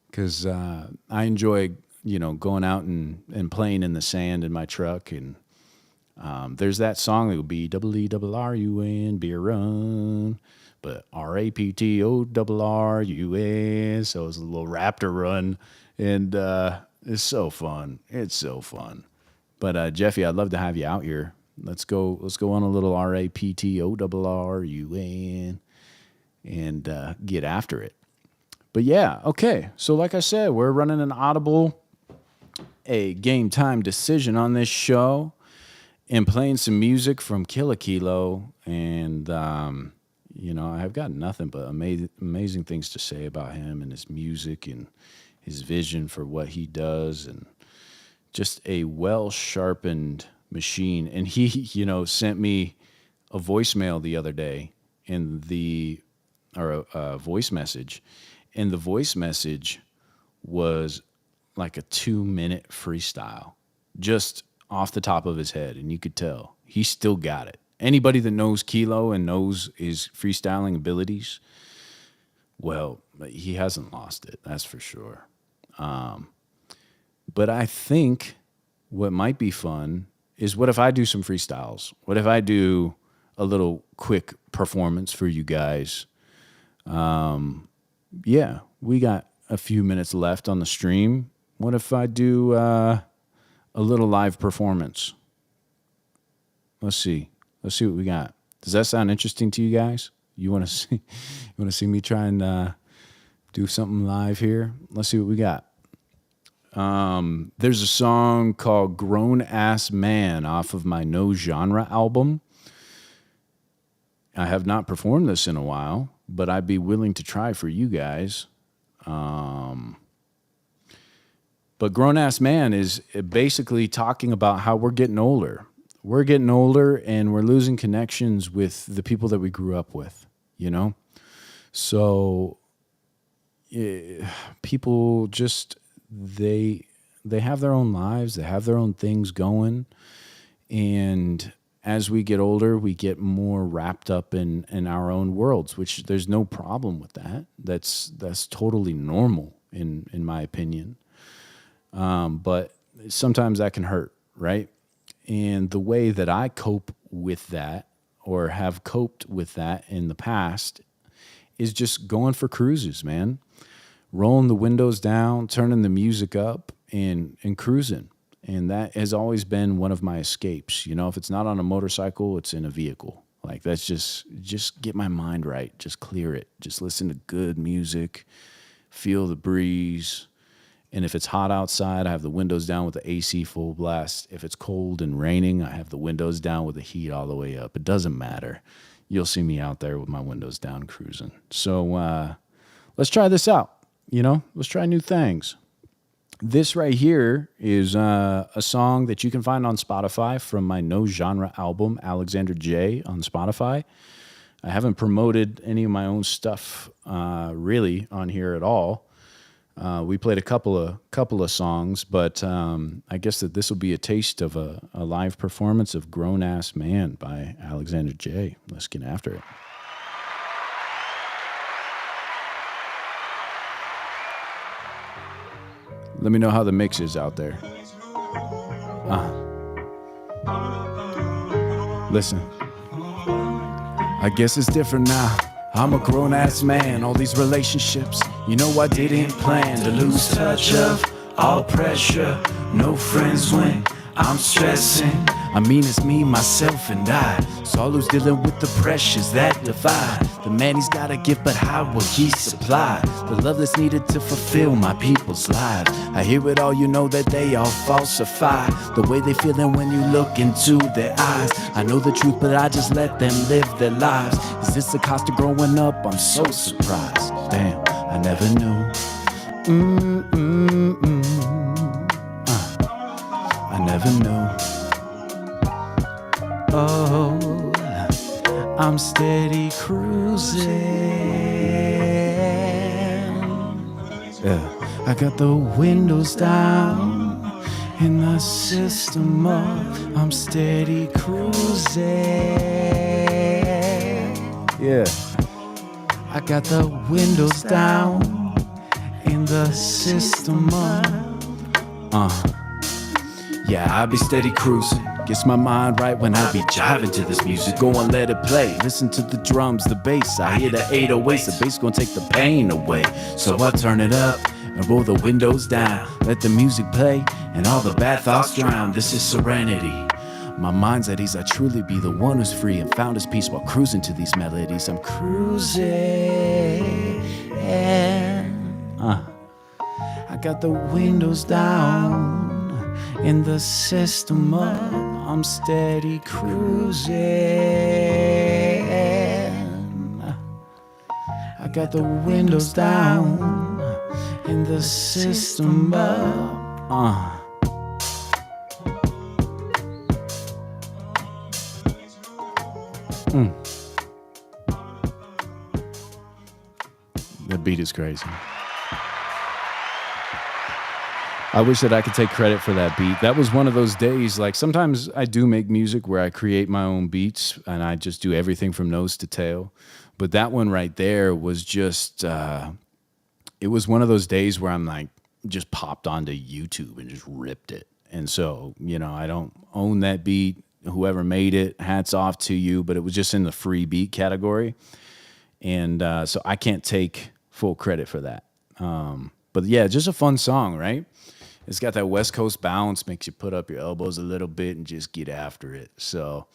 because I enjoy, going out and playing in the sand in my truck. And there's that song that would be EERRUN, beer run, but RAPTORRUN. So it's a little Raptor run. And it's so fun. It's so fun. But Jeffy, I'd love to have you out here. Let's go on a little RAPTORRUN and get after it. But yeah, okay. So like I said, we're running an Audible, a game time decision on this show, and playing some music from Kill a Kilo. And, I've got nothing but amazing things to say about him and his music and his vision for what he does, and just a well-sharpened machine. And he, sent me a voicemail the other day, a voice message. And the voice message was like a 2-minute freestyle, just off the top of his head. And you could tell he still got it. Anybody that knows Kilo and knows his freestyling abilities, well, he hasn't lost it. That's for sure. But I think what might be fun is, what if I do some freestyles? What if I do a little quick performance for you guys? Yeah, we got a few minutes left on the stream. What if I do a little live performance? Let's see what we got. Does that sound interesting to you guys? You want to see me try and do something live here? Let's see what we got. There's a song called Grown Ass Man off of my No Genre album. I have not performed this in a while, but I'd be willing to try for you guys. But Grown Ass Man is basically talking about how we're getting older. We're getting older and we're losing connections with the people that we grew up with, So people just, they have their own lives, they have their own things going, and as we get older, we get more wrapped up in our own worlds, which there's no problem with that. That's totally normal in my opinion. But sometimes that can hurt, right? And the way that I cope with that, or have coped with that in the past, is just going for cruises, man. Rolling the windows down, turning the music up, and cruising. And that has always been one of my escapes. If it's not on a motorcycle, it's in a vehicle. Like, that's just get my mind right. Just clear it. Just listen to good music, feel the breeze. And if it's hot outside, I have the windows down with the AC full blast. If it's cold and raining, I have the windows down with the heat all the way up. It doesn't matter. You'll see me out there with my windows down cruising. So let's try this out. Let's try new things. This right here is a song that you can find on Spotify from my No Genre album, Alexander J, on Spotify. I haven't promoted any of my own stuff really on here at all. We played a couple of songs, but I guess that this will be a taste of a live performance of Grown Ass Man by Alexander J. Let's get after it. Let me know how the mix is out there. Listen. I guess it's different now. I'm a grown-ass man. All these relationships, I didn't plan to lose touch of all pressure. No friends when I'm stressing. I mean, it's me, myself, and I. So all who's dealing with the pressures that divide. The man, he's got a gift, but how will he supply the love that's needed to fulfill my people's lives? I hear it all, that they all falsify the way they feeling when you look into their eyes. I know the truth, but I just let them live their lives. Is this the cost of growing up? I'm so surprised. Damn, I never knew. I never knew. Oh, I'm steady cruising. Yeah, I got the windows down in the system up. I'm steady cruising. Yeah, I got the windows down in the system up. Yeah, I be steady cruising. Gets my mind right when I be jiving to this music. Go and let it play. Listen to the drums, the bass. I hear the 808s. The bass gonna take the pain away. So I turn it up and roll the windows down. Let the music play and all the bad thoughts drown. This is serenity. My mind's at ease, I truly be the one who's free and found his peace while cruising to these melodies. I'm cruising. I got the windows down and the system up. I'm steady cruising. I got the windows down and the system up. That beat is crazy. I wish that I could take credit for that beat. That was one of those days, like sometimes I do make music where I create my own beats and I just do everything from nose to tail. But that one right there was just, it was one of those days where I'm like, just popped onto YouTube and just ripped it. And so, you know, I don't own that beat. Whoever made it, hats off to you, but it was just in the free beat category. And so I can't take full credit for that. But yeah, just a fun song, right? It's got that West Coast bounce, makes you put up your elbows a little bit and just get after it. So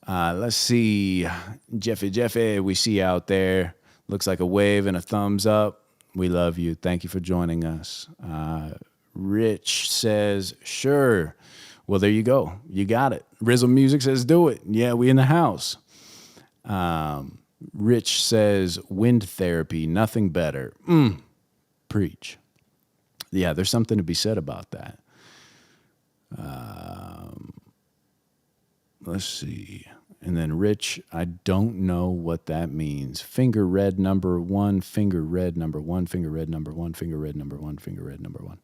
let's see. Jeffy, we see you out there. Looks like a wave and a thumbs up. We love you. Thank you for joining us. Rich says, sure. Well, there you go. You got it. Rizzle Music says, do it. Yeah, we in the house. Rich says, wind therapy, nothing better. Preach. Yeah, there's something to be said about that. Let's see. And then Rich, I don't know what that means. Finger red number one, finger red number one, finger red number one, finger red number one, finger red number one.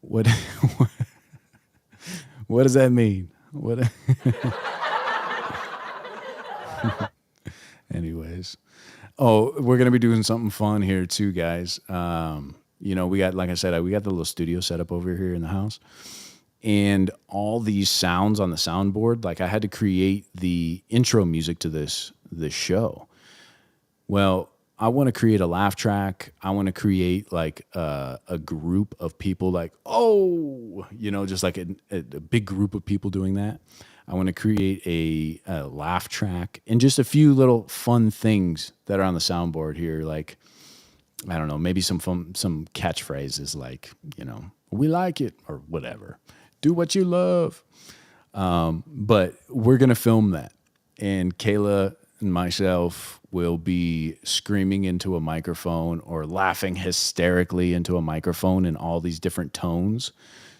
What what does that mean? What? Anyways. Oh, we're going to be doing something fun here too, guys. You know, we got, like I said, we got the little studio set up over here in the house. And all these sounds on the soundboard, like I had to create the intro music to this show. Well, I want to create a laugh track. I want to create like a group of people like, oh, you know, just like a big group of people doing that. I want to create a laugh track and just a few little fun things that are on the soundboard here. Like, I don't know, maybe some catchphrases like, you know, we like it or whatever. Do what you love. But we're going to film that. And Kayla and myself will be screaming into a microphone or laughing hysterically into a microphone in all these different tones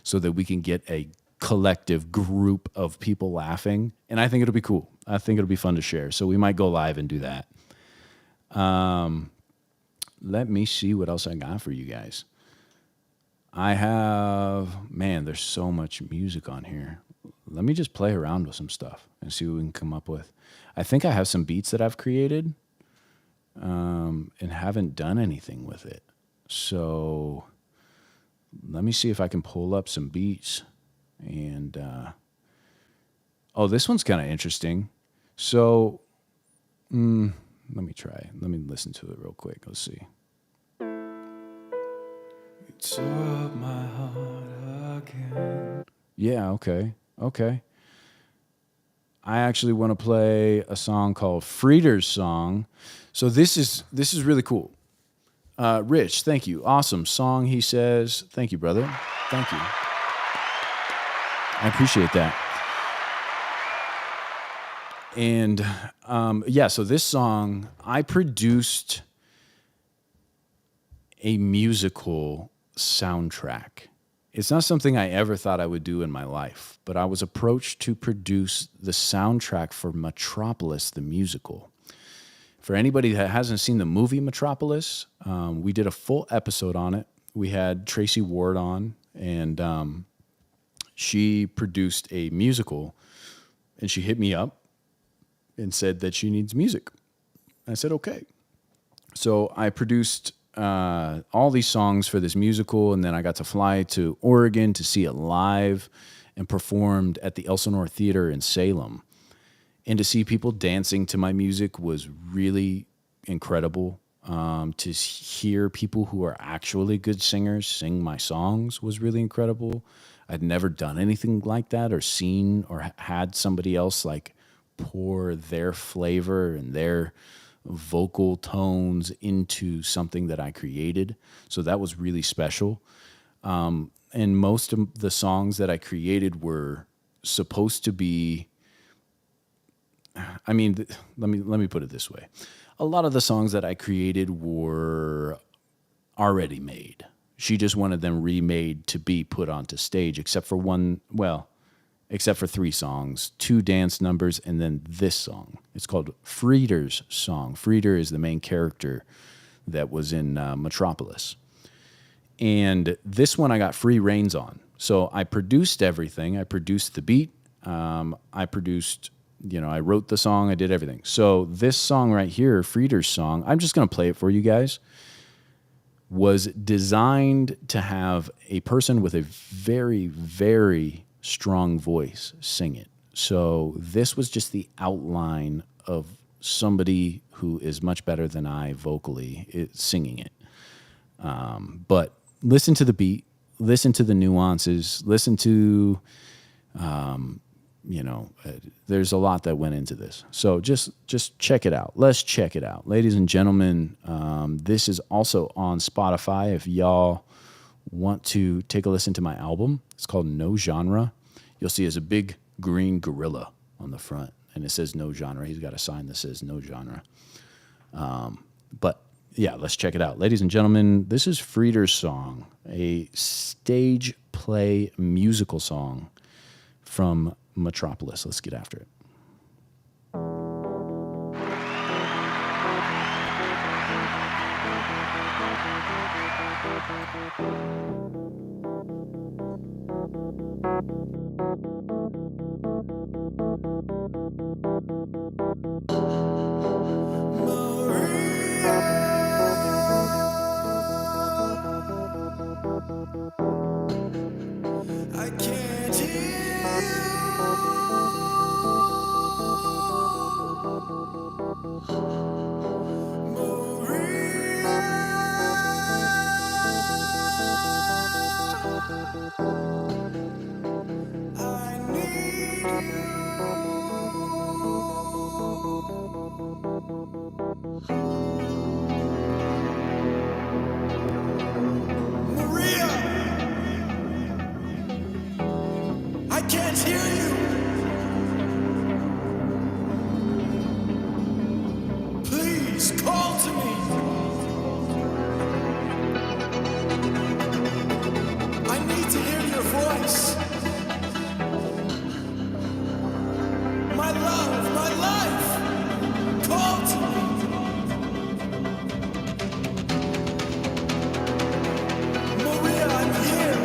so that we can get a collective group of people laughing. And I think it'll be cool. I think it'll be fun to share. So we might go live and do that. Let me see what else I got for you guys. I have, man, there's so much music on here. Let me just play around with some stuff and see what we can come up with. I think I have some beats that I've created and haven't done anything with it. So let me see if I can pull up some beats. And, oh, this one's kind of interesting. So, let me try. Let me listen to it real quick. Let's see. You took my heart again. Yeah, okay. I actually want to play a song called Frieder's Song. So this is really cool. Rich, thank you. Awesome song, he says. Thank you, brother. Thank you. I appreciate that. And yeah, so this song, I produced a musical soundtrack. It's not something I ever thought I would do in my life, but I was approached to produce the soundtrack for Metropolis, the musical. For anybody that hasn't seen the movie Metropolis, we did a full episode on it. We had Tracy Ward on, and she produced a musical, and she hit me up and said that she needs music. I said, okay. So I produced all these songs for this musical, and then I got to fly to Oregon to see it live and performed at the Elsinore Theater in Salem. And to see people dancing to my music was really incredible. To hear people who are actually good singers sing my songs was really incredible. I'd never done anything like that or seen or had somebody else like pour their flavor and their vocal tones into something that I created. So that was really special. And most of the songs that I created were supposed to be, I mean, let me put it this way. A lot of the songs that I created were already made. She just wanted them remade to be put onto stage, except for except for 3 songs, 2 dance numbers, and then this song. It's called Frieder's song. Frieder is the main character that was in Metropolis. And this one I got free reins on. So I produced everything. I produced the beat. I produced, I wrote the song. I did everything. So this song right here, Frieder's song, I'm just going to play it for you guys, was designed to have a person with a very, very strong voice sing it. So this was just the outline of somebody who is much better than I vocally singing it. But listen to the beat, listen to the nuances, listen to, there's a lot that went into this. So just check it out. Let's check it out. Ladies and gentlemen, this is also on Spotify. If y'all want to take a listen to my album, it's called No Genre. You'll see there's a big green gorilla on the front, and it says No Genre. He's got a sign that says No Genre. But yeah, let's check it out. Ladies and gentlemen, this is Frieder's song, a stage play musical song from Metropolis. Let's get after it. I can't hear I need Maria. I can't hear you. Please call to me. I need to hear your voice. My love, my life, call to me. Maria, I'm here.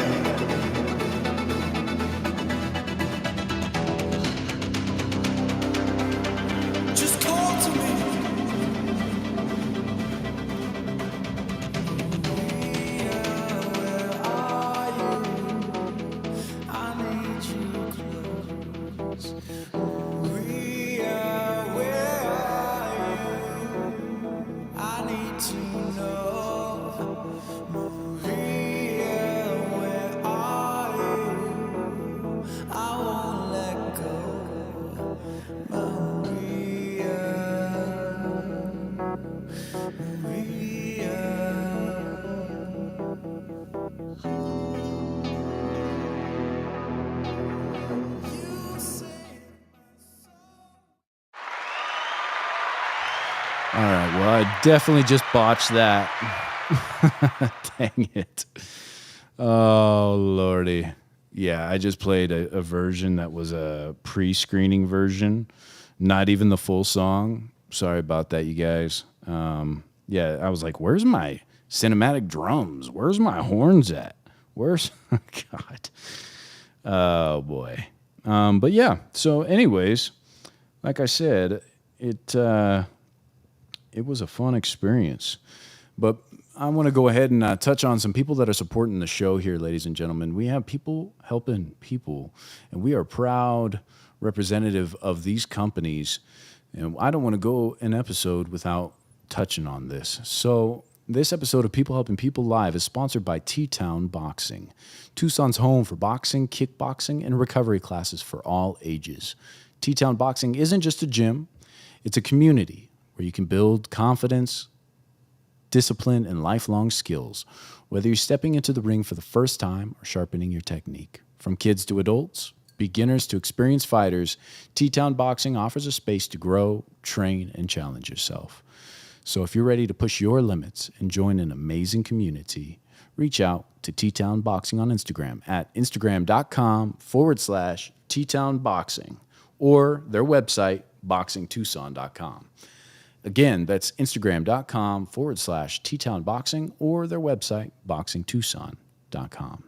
Just call to me. Maria, where are you? I need you close. Maria, where are you? I need to know. Maria, where are you? I won't let go. Maria, Maria. You say All right. Well, I definitely just botched that. Dang it. Oh, Lordy. Yeah, I just played a version that was a pre-screening version, not even the full song. Sorry about that, you guys. Yeah, I was like, where's my cinematic drums? Where's my horns at? Where's... God. Oh, boy. But yeah, so anyways, like I said, it was a fun experience. But I want to go ahead and touch on some people that are supporting the show here, ladies and gentlemen. We have people helping people, and we are proud representative of these companies. And I don't want to go an episode without touching on this. So This episode of People Helping People Live is sponsored by T-Town Boxing, Tucson's home for boxing, kickboxing, and recovery classes for all ages. T-Town Boxing isn't just a gym, it's a community where you can build confidence, discipline, and lifelong skills, whether you're stepping into the ring for the first time or sharpening your technique. From kids to adults, beginners to experienced fighters, T-Town Boxing offers a space to grow, train, and challenge yourself. So if you're ready to push your limits and join an amazing community, reach out to T-Town Boxing on Instagram at instagram.com/T-Town Boxing or their website, boxingtucson.com. Again, that's instagram.com/T-Town Boxing or their website, boxingtucson.com.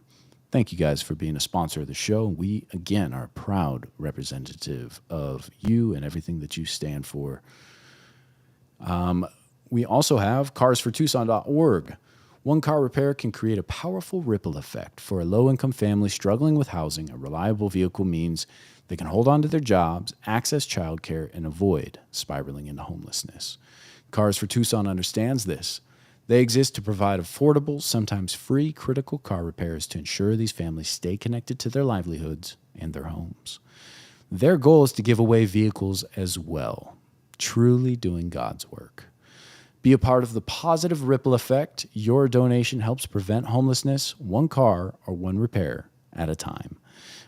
Thank you guys for being a sponsor of the show. We, again, are a proud representative of you and everything that you stand for. We also have carsfortucson.org. One car repair can create a powerful ripple effect. For a low-income family struggling with housing, a reliable vehicle means they can hold on to their jobs, access childcare, and avoid spiraling into homelessness. Cars for Tucson understands this. They exist to provide affordable, sometimes free, critical car repairs to ensure these families stay connected to their livelihoods and their homes. Their goal is to give away vehicles as well, truly doing God's work. Be a part of the positive ripple effect. Your donation helps prevent homelessness, one car or one repair at a time.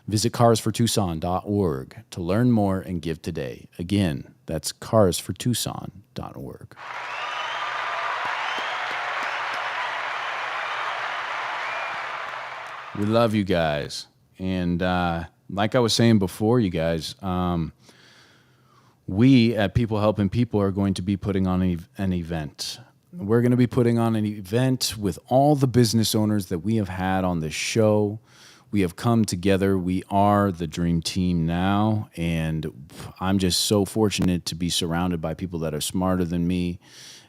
Visit carsfortucson.org to learn more and give today. Again, that's carsfortucson.org. We love you guys. And like I was saying before, you guys, we at People Helping People are going to be putting on an event. We're going to be putting on an event with all the business owners that we have had on this show. We have come together. We are the dream team now. And I'm just so fortunate to be surrounded by people that are smarter than me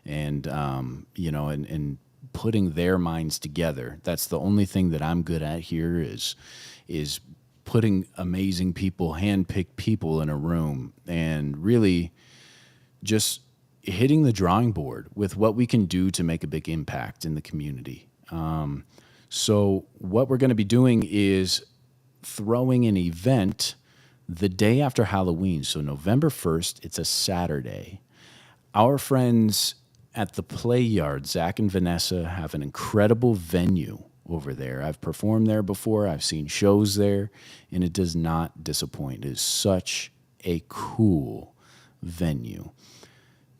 and, and putting their minds together. That's the only thing that I'm good at here is putting amazing people, hand-picked people in a room and really just hitting the drawing board with what we can do to make a big impact in the community. So what we're going to be doing is throwing an event the day after Halloween. So November 1st, it's a Saturday. Our friends at the Play Yard, Zach and Vanessa, have an incredible venue over there. I've performed there before. I've seen shows there, and it does not disappoint. It is such a cool venue.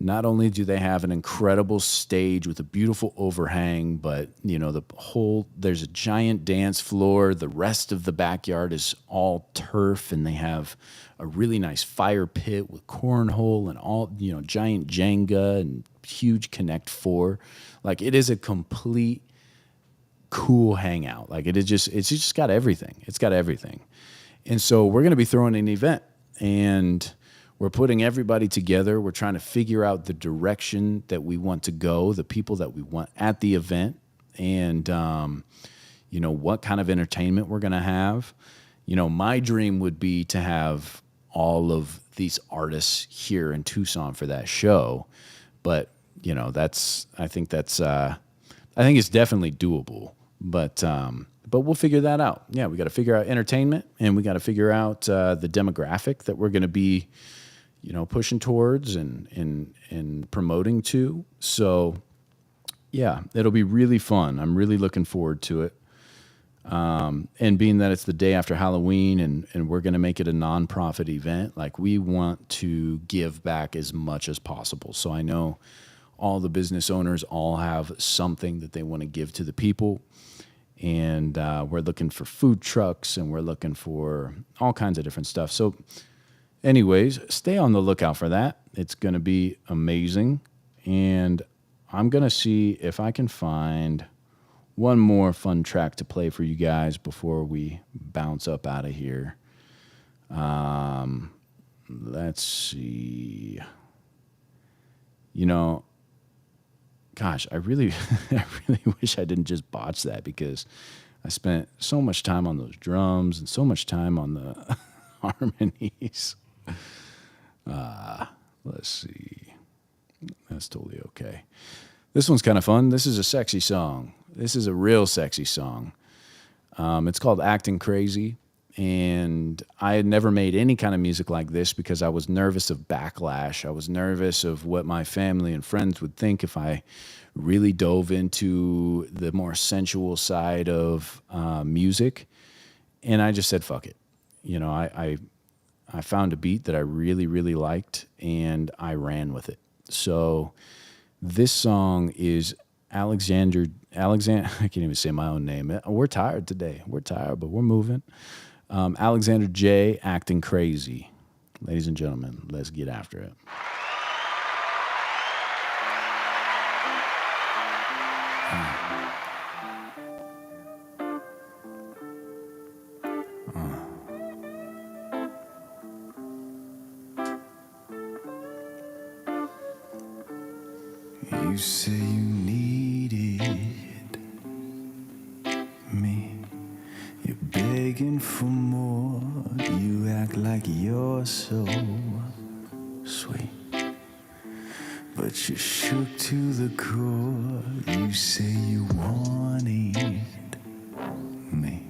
Not only do they have an incredible stage with a beautiful overhang, but there's a giant dance floor. The rest of the backyard is all turf, and they have a really nice fire pit with cornhole and all, giant Jenga and huge Connect Four. Like, it is a complete cool hangout. Like, it's just got everything. It's got everything. And so we're going to be throwing an event, and we're putting everybody together. We're trying to figure out the direction that we want to go, the people that we want at the event, and what kind of entertainment we're going to have. My dream would be to have all of these artists here in Tucson for that show, but I think it's definitely doable. But we'll figure that out. Yeah, we got to figure out entertainment, and we got to figure out the demographic that we're going to be, pushing towards and promoting to. So, yeah, it'll be really fun. I'm really looking forward to it. And being that it's the day after Halloween, and we're going to make it a nonprofit event, like, we want to give back as much as possible. So I know all the business owners all have something that they want to give to the people. And we're looking for food trucks, and we're looking for all kinds of different stuff. So anyways, stay on the lookout for that. It's going to be amazing. And I'm going to see if I can find one more fun track to play for you guys before we bounce up out of here. Let's see. Gosh, I really wish I didn't just botch that, because I spent so much time on those drums and so much time on the harmonies. Let's see. That's totally okay. This one's kind of fun. This is a sexy song. This is a real sexy song. It's called Acting Crazy. And I had never made any kind of music like this because I was nervous of backlash. I was nervous of what my family and friends would think if I really dove into the more sensual side of music. And I just said, fuck it. You know, I found a beat that I really, really liked, and I ran with it. So this song is Alexander, I can't even say my own name. We're tired today. We're tired, but we're moving. Alexander J, Acting Crazy. Ladies and gentlemen, let's get after it. You say you needed me. You're begging for more. You act like you're so sweet, but you're shook to the core. You say you wanted me,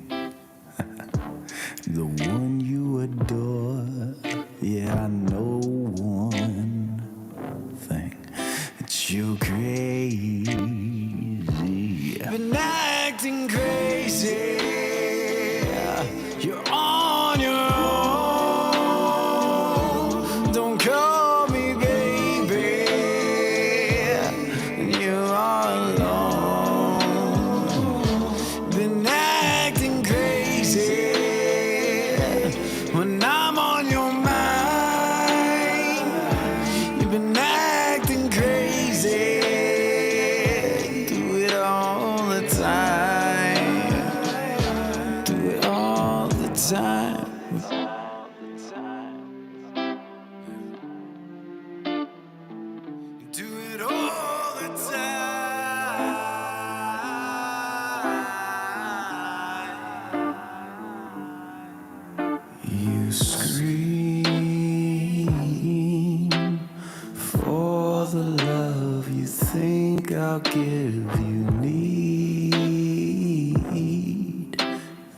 the one you adore. Yeah, I know one thing. You're crazy. Been acting crazy. You're on your own. Don't call me baby. You're all alone. Been acting crazy. When I'm on your mind, you've been acting crazy. Do it all the time. Do it all the time. Do it all the time. You scream for the love you think I'll give. You need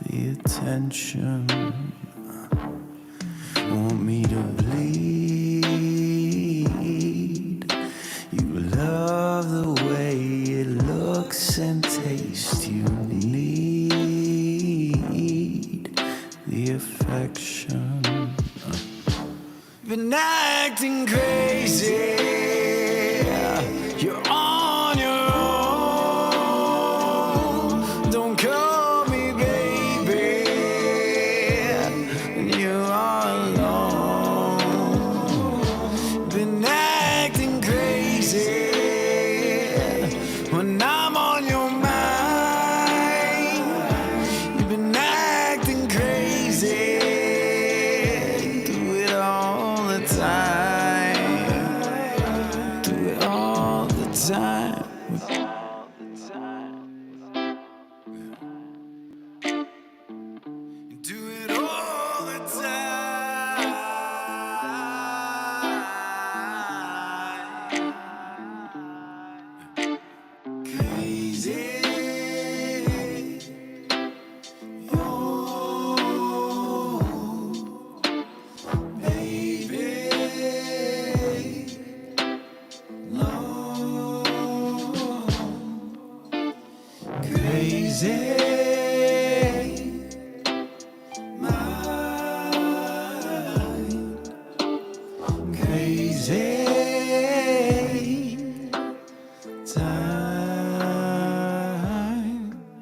the attention. Want me to bleed. You love the way it looks and tastes. You need the affection. Been acting crazy. You're on your own. Don't call me baby. You're all alone. Been acting crazy. When I'm on your mind, you've been acting crazy. Do it all the time. Do it all the time. Do it all the time. Crazy. Oh, baby. Long. Crazy. Mind. Crazy. Time.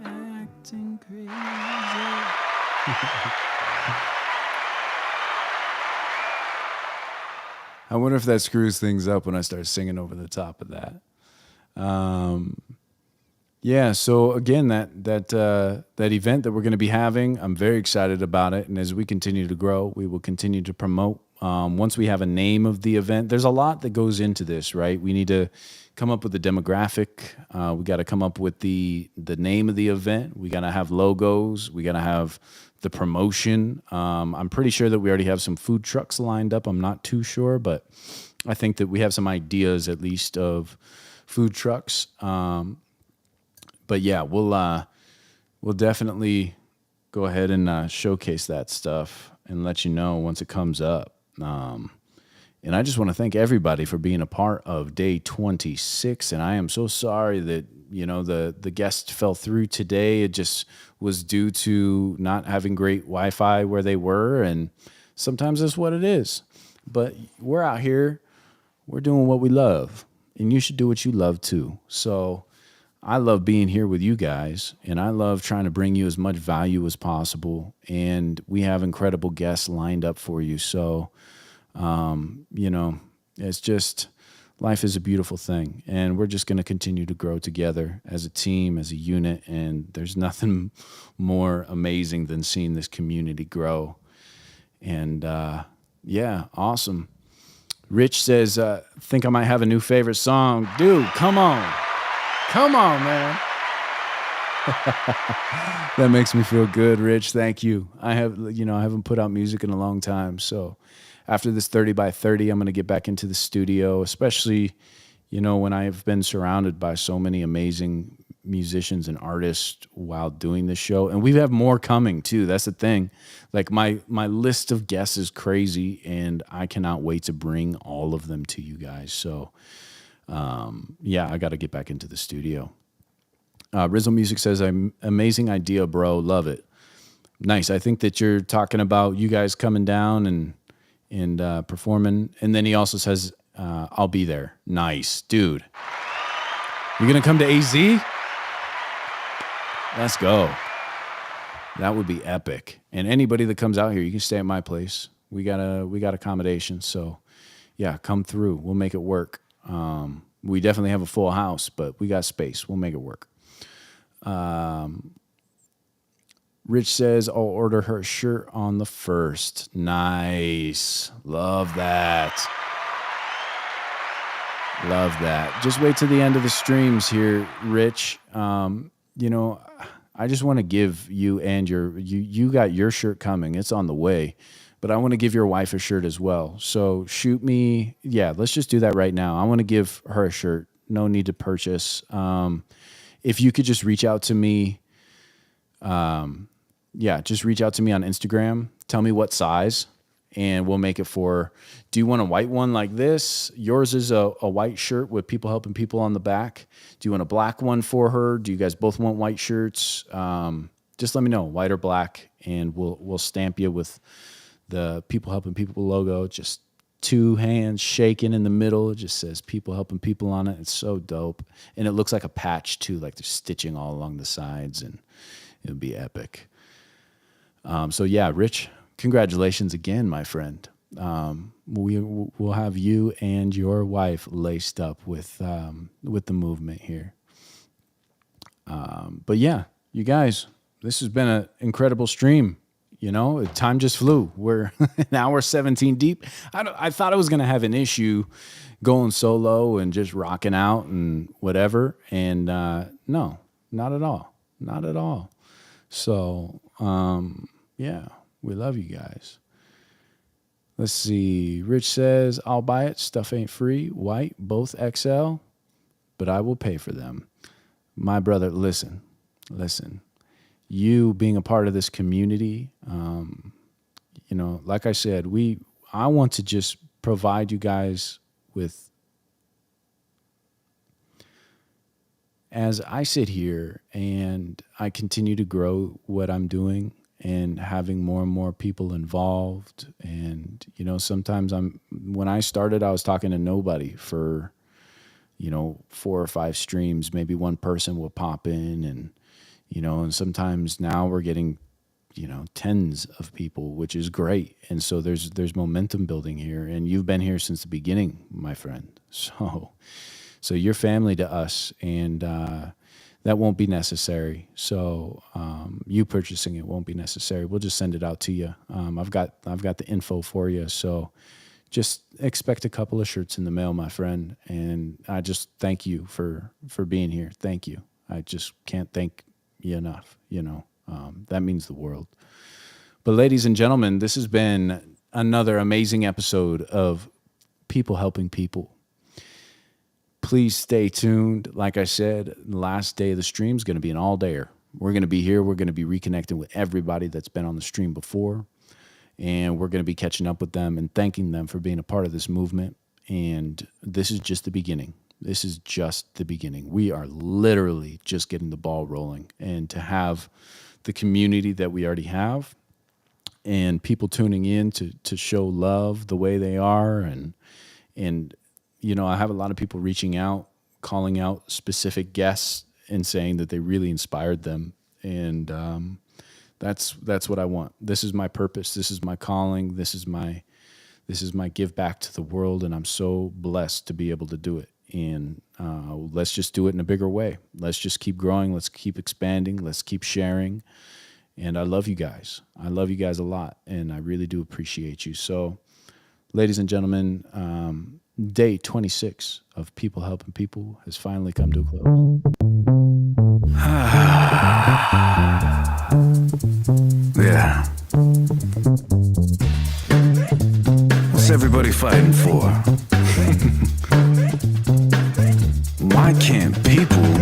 Acting crazy. I wonder if that screws things up when I start singing over the top of that. Yeah, so again, that event that we're going to be having, I'm very excited about it. And as we continue to grow, we will continue to promote. Once we have a name of the event, there's a lot that goes into this, right? We need to come up with the demographic. We got to come up with the name of the event. We got to have logos. We got to have the promotion. I'm pretty sure that we already have some food trucks lined up. I'm not too sure, but I think that we have some ideas at least of food trucks. But yeah, we'll definitely go ahead and showcase that stuff and let you know once it comes up. And I just want to thank everybody for being a part of day 26. And I am so sorry that, the guest fell through today. It just was due to not having great Wi-Fi where they were. And sometimes that's what it is. But we're out here. We're doing what we love. And you should do what you love too. So I love being here with you guys, and I love trying to bring you as much value as possible. And we have incredible guests lined up for you. So, it's just, life is a beautiful thing, and we're just going to continue to grow together as a team, as a unit. And there's nothing more amazing than seeing this community grow. And, awesome. Rich says, think I might have a new favorite song. Dude, come on. Come on, man. That makes me feel good, Rich. Thank you. I haven't put out music in a long time. So after this 30 by 30, I'm going to get back into the studio, especially, when I've been surrounded by so many amazing musicians and artists while doing this show. And we have more coming too. That's the thing. Like my list of guests is crazy, and I cannot wait to bring all of them to you guys. So I got to get back into the studio. Rizzle Music says, amazing idea, bro. Love it. Nice. I think that you're talking about you guys coming down and performing. And then he also says, I'll be there. Nice. Dude. You're going to come to AZ? Let's go. That would be epic. And anybody that comes out here, you can stay at my place. We got accommodations. So yeah, come through. We'll make it work. We definitely have a full house, but we got space. We'll make it work. Rich says, I'll order her a shirt on the 1st. Nice. Love that. Love that. Just wait till the end of the streams here, Rich. I just want to give you and you got your shirt coming. It's on the way. But I want to give your wife a shirt as well. So shoot me. Yeah, let's just do that right now. I want to give her a shirt. No need to purchase. If you could just reach out to me. Just reach out to me on Instagram. Tell me what size, and we'll make it for. Do you want a white one like this? Yours is a white shirt with people helping people on the back. Do you want a black one for her? Do you guys both want white shirts? Just let me know, white or black, and we'll stamp you with the People Helping People logo, just 2 hands shaking in the middle. It just says People Helping People on it. It's so dope. And it looks like a patch too, like there's stitching all along the sides, and it'll be epic. Rich, congratulations again, my friend. We'll have you and your wife laced up with the movement here. You guys, this has been an incredible stream. Time just flew. We're an hour 17 deep. I thought I was going to have an issue going solo and just rocking out and whatever. And no, not at all. Not at all. So, we love you guys. Let's see. Rich says, I'll buy it. Stuff ain't free. White, both XL, but I will pay for them. My brother, listen. You being a part of this community, like I said, I want to just provide you guys with, as I sit here and I continue to grow what I'm doing and having more and more people involved. And, sometimes when I started, I was talking to nobody for, 4 or 5 streams. Maybe one person will pop in and sometimes now we're getting, tens of people, which is great. And so there's momentum building here, and you've been here since the beginning, my friend. So you're family to us, and that won't be necessary. So you purchasing it won't be necessary. We'll just send it out to you. I've got the info for you. So just expect a couple of shirts in the mail, my friend. And I just thank you for being here. Thank you. I just can't thank you enough. That means the world. But ladies and gentlemen, this has been another amazing episode of People Helping People. Please stay tuned. Like I said, the last day of the stream is going to be an all-dayer. We're going to be here. We're going to be reconnecting with everybody that's been on the stream before. And we're going to be catching up with them and thanking them for being a part of this movement. And this is just the beginning. This is just the beginning. We are literally just getting the ball rolling. And to have the community that we already have and people tuning in to show love the way they are. And you know, I have a lot of people reaching out, calling out specific guests and saying that they really inspired them. And that's what I want. This is my purpose. This is my calling. This is my give back to the world. And I'm so blessed to be able to do it. And let's just do it in a bigger way. Let's just keep growing. Let's keep expanding. Let's keep sharing. And I love you guys. I love you guys a lot. And I really do appreciate you. So, ladies and gentlemen, day 26 of People Helping People has finally come to a close. Yeah. What's everybody fighting for? Why can't people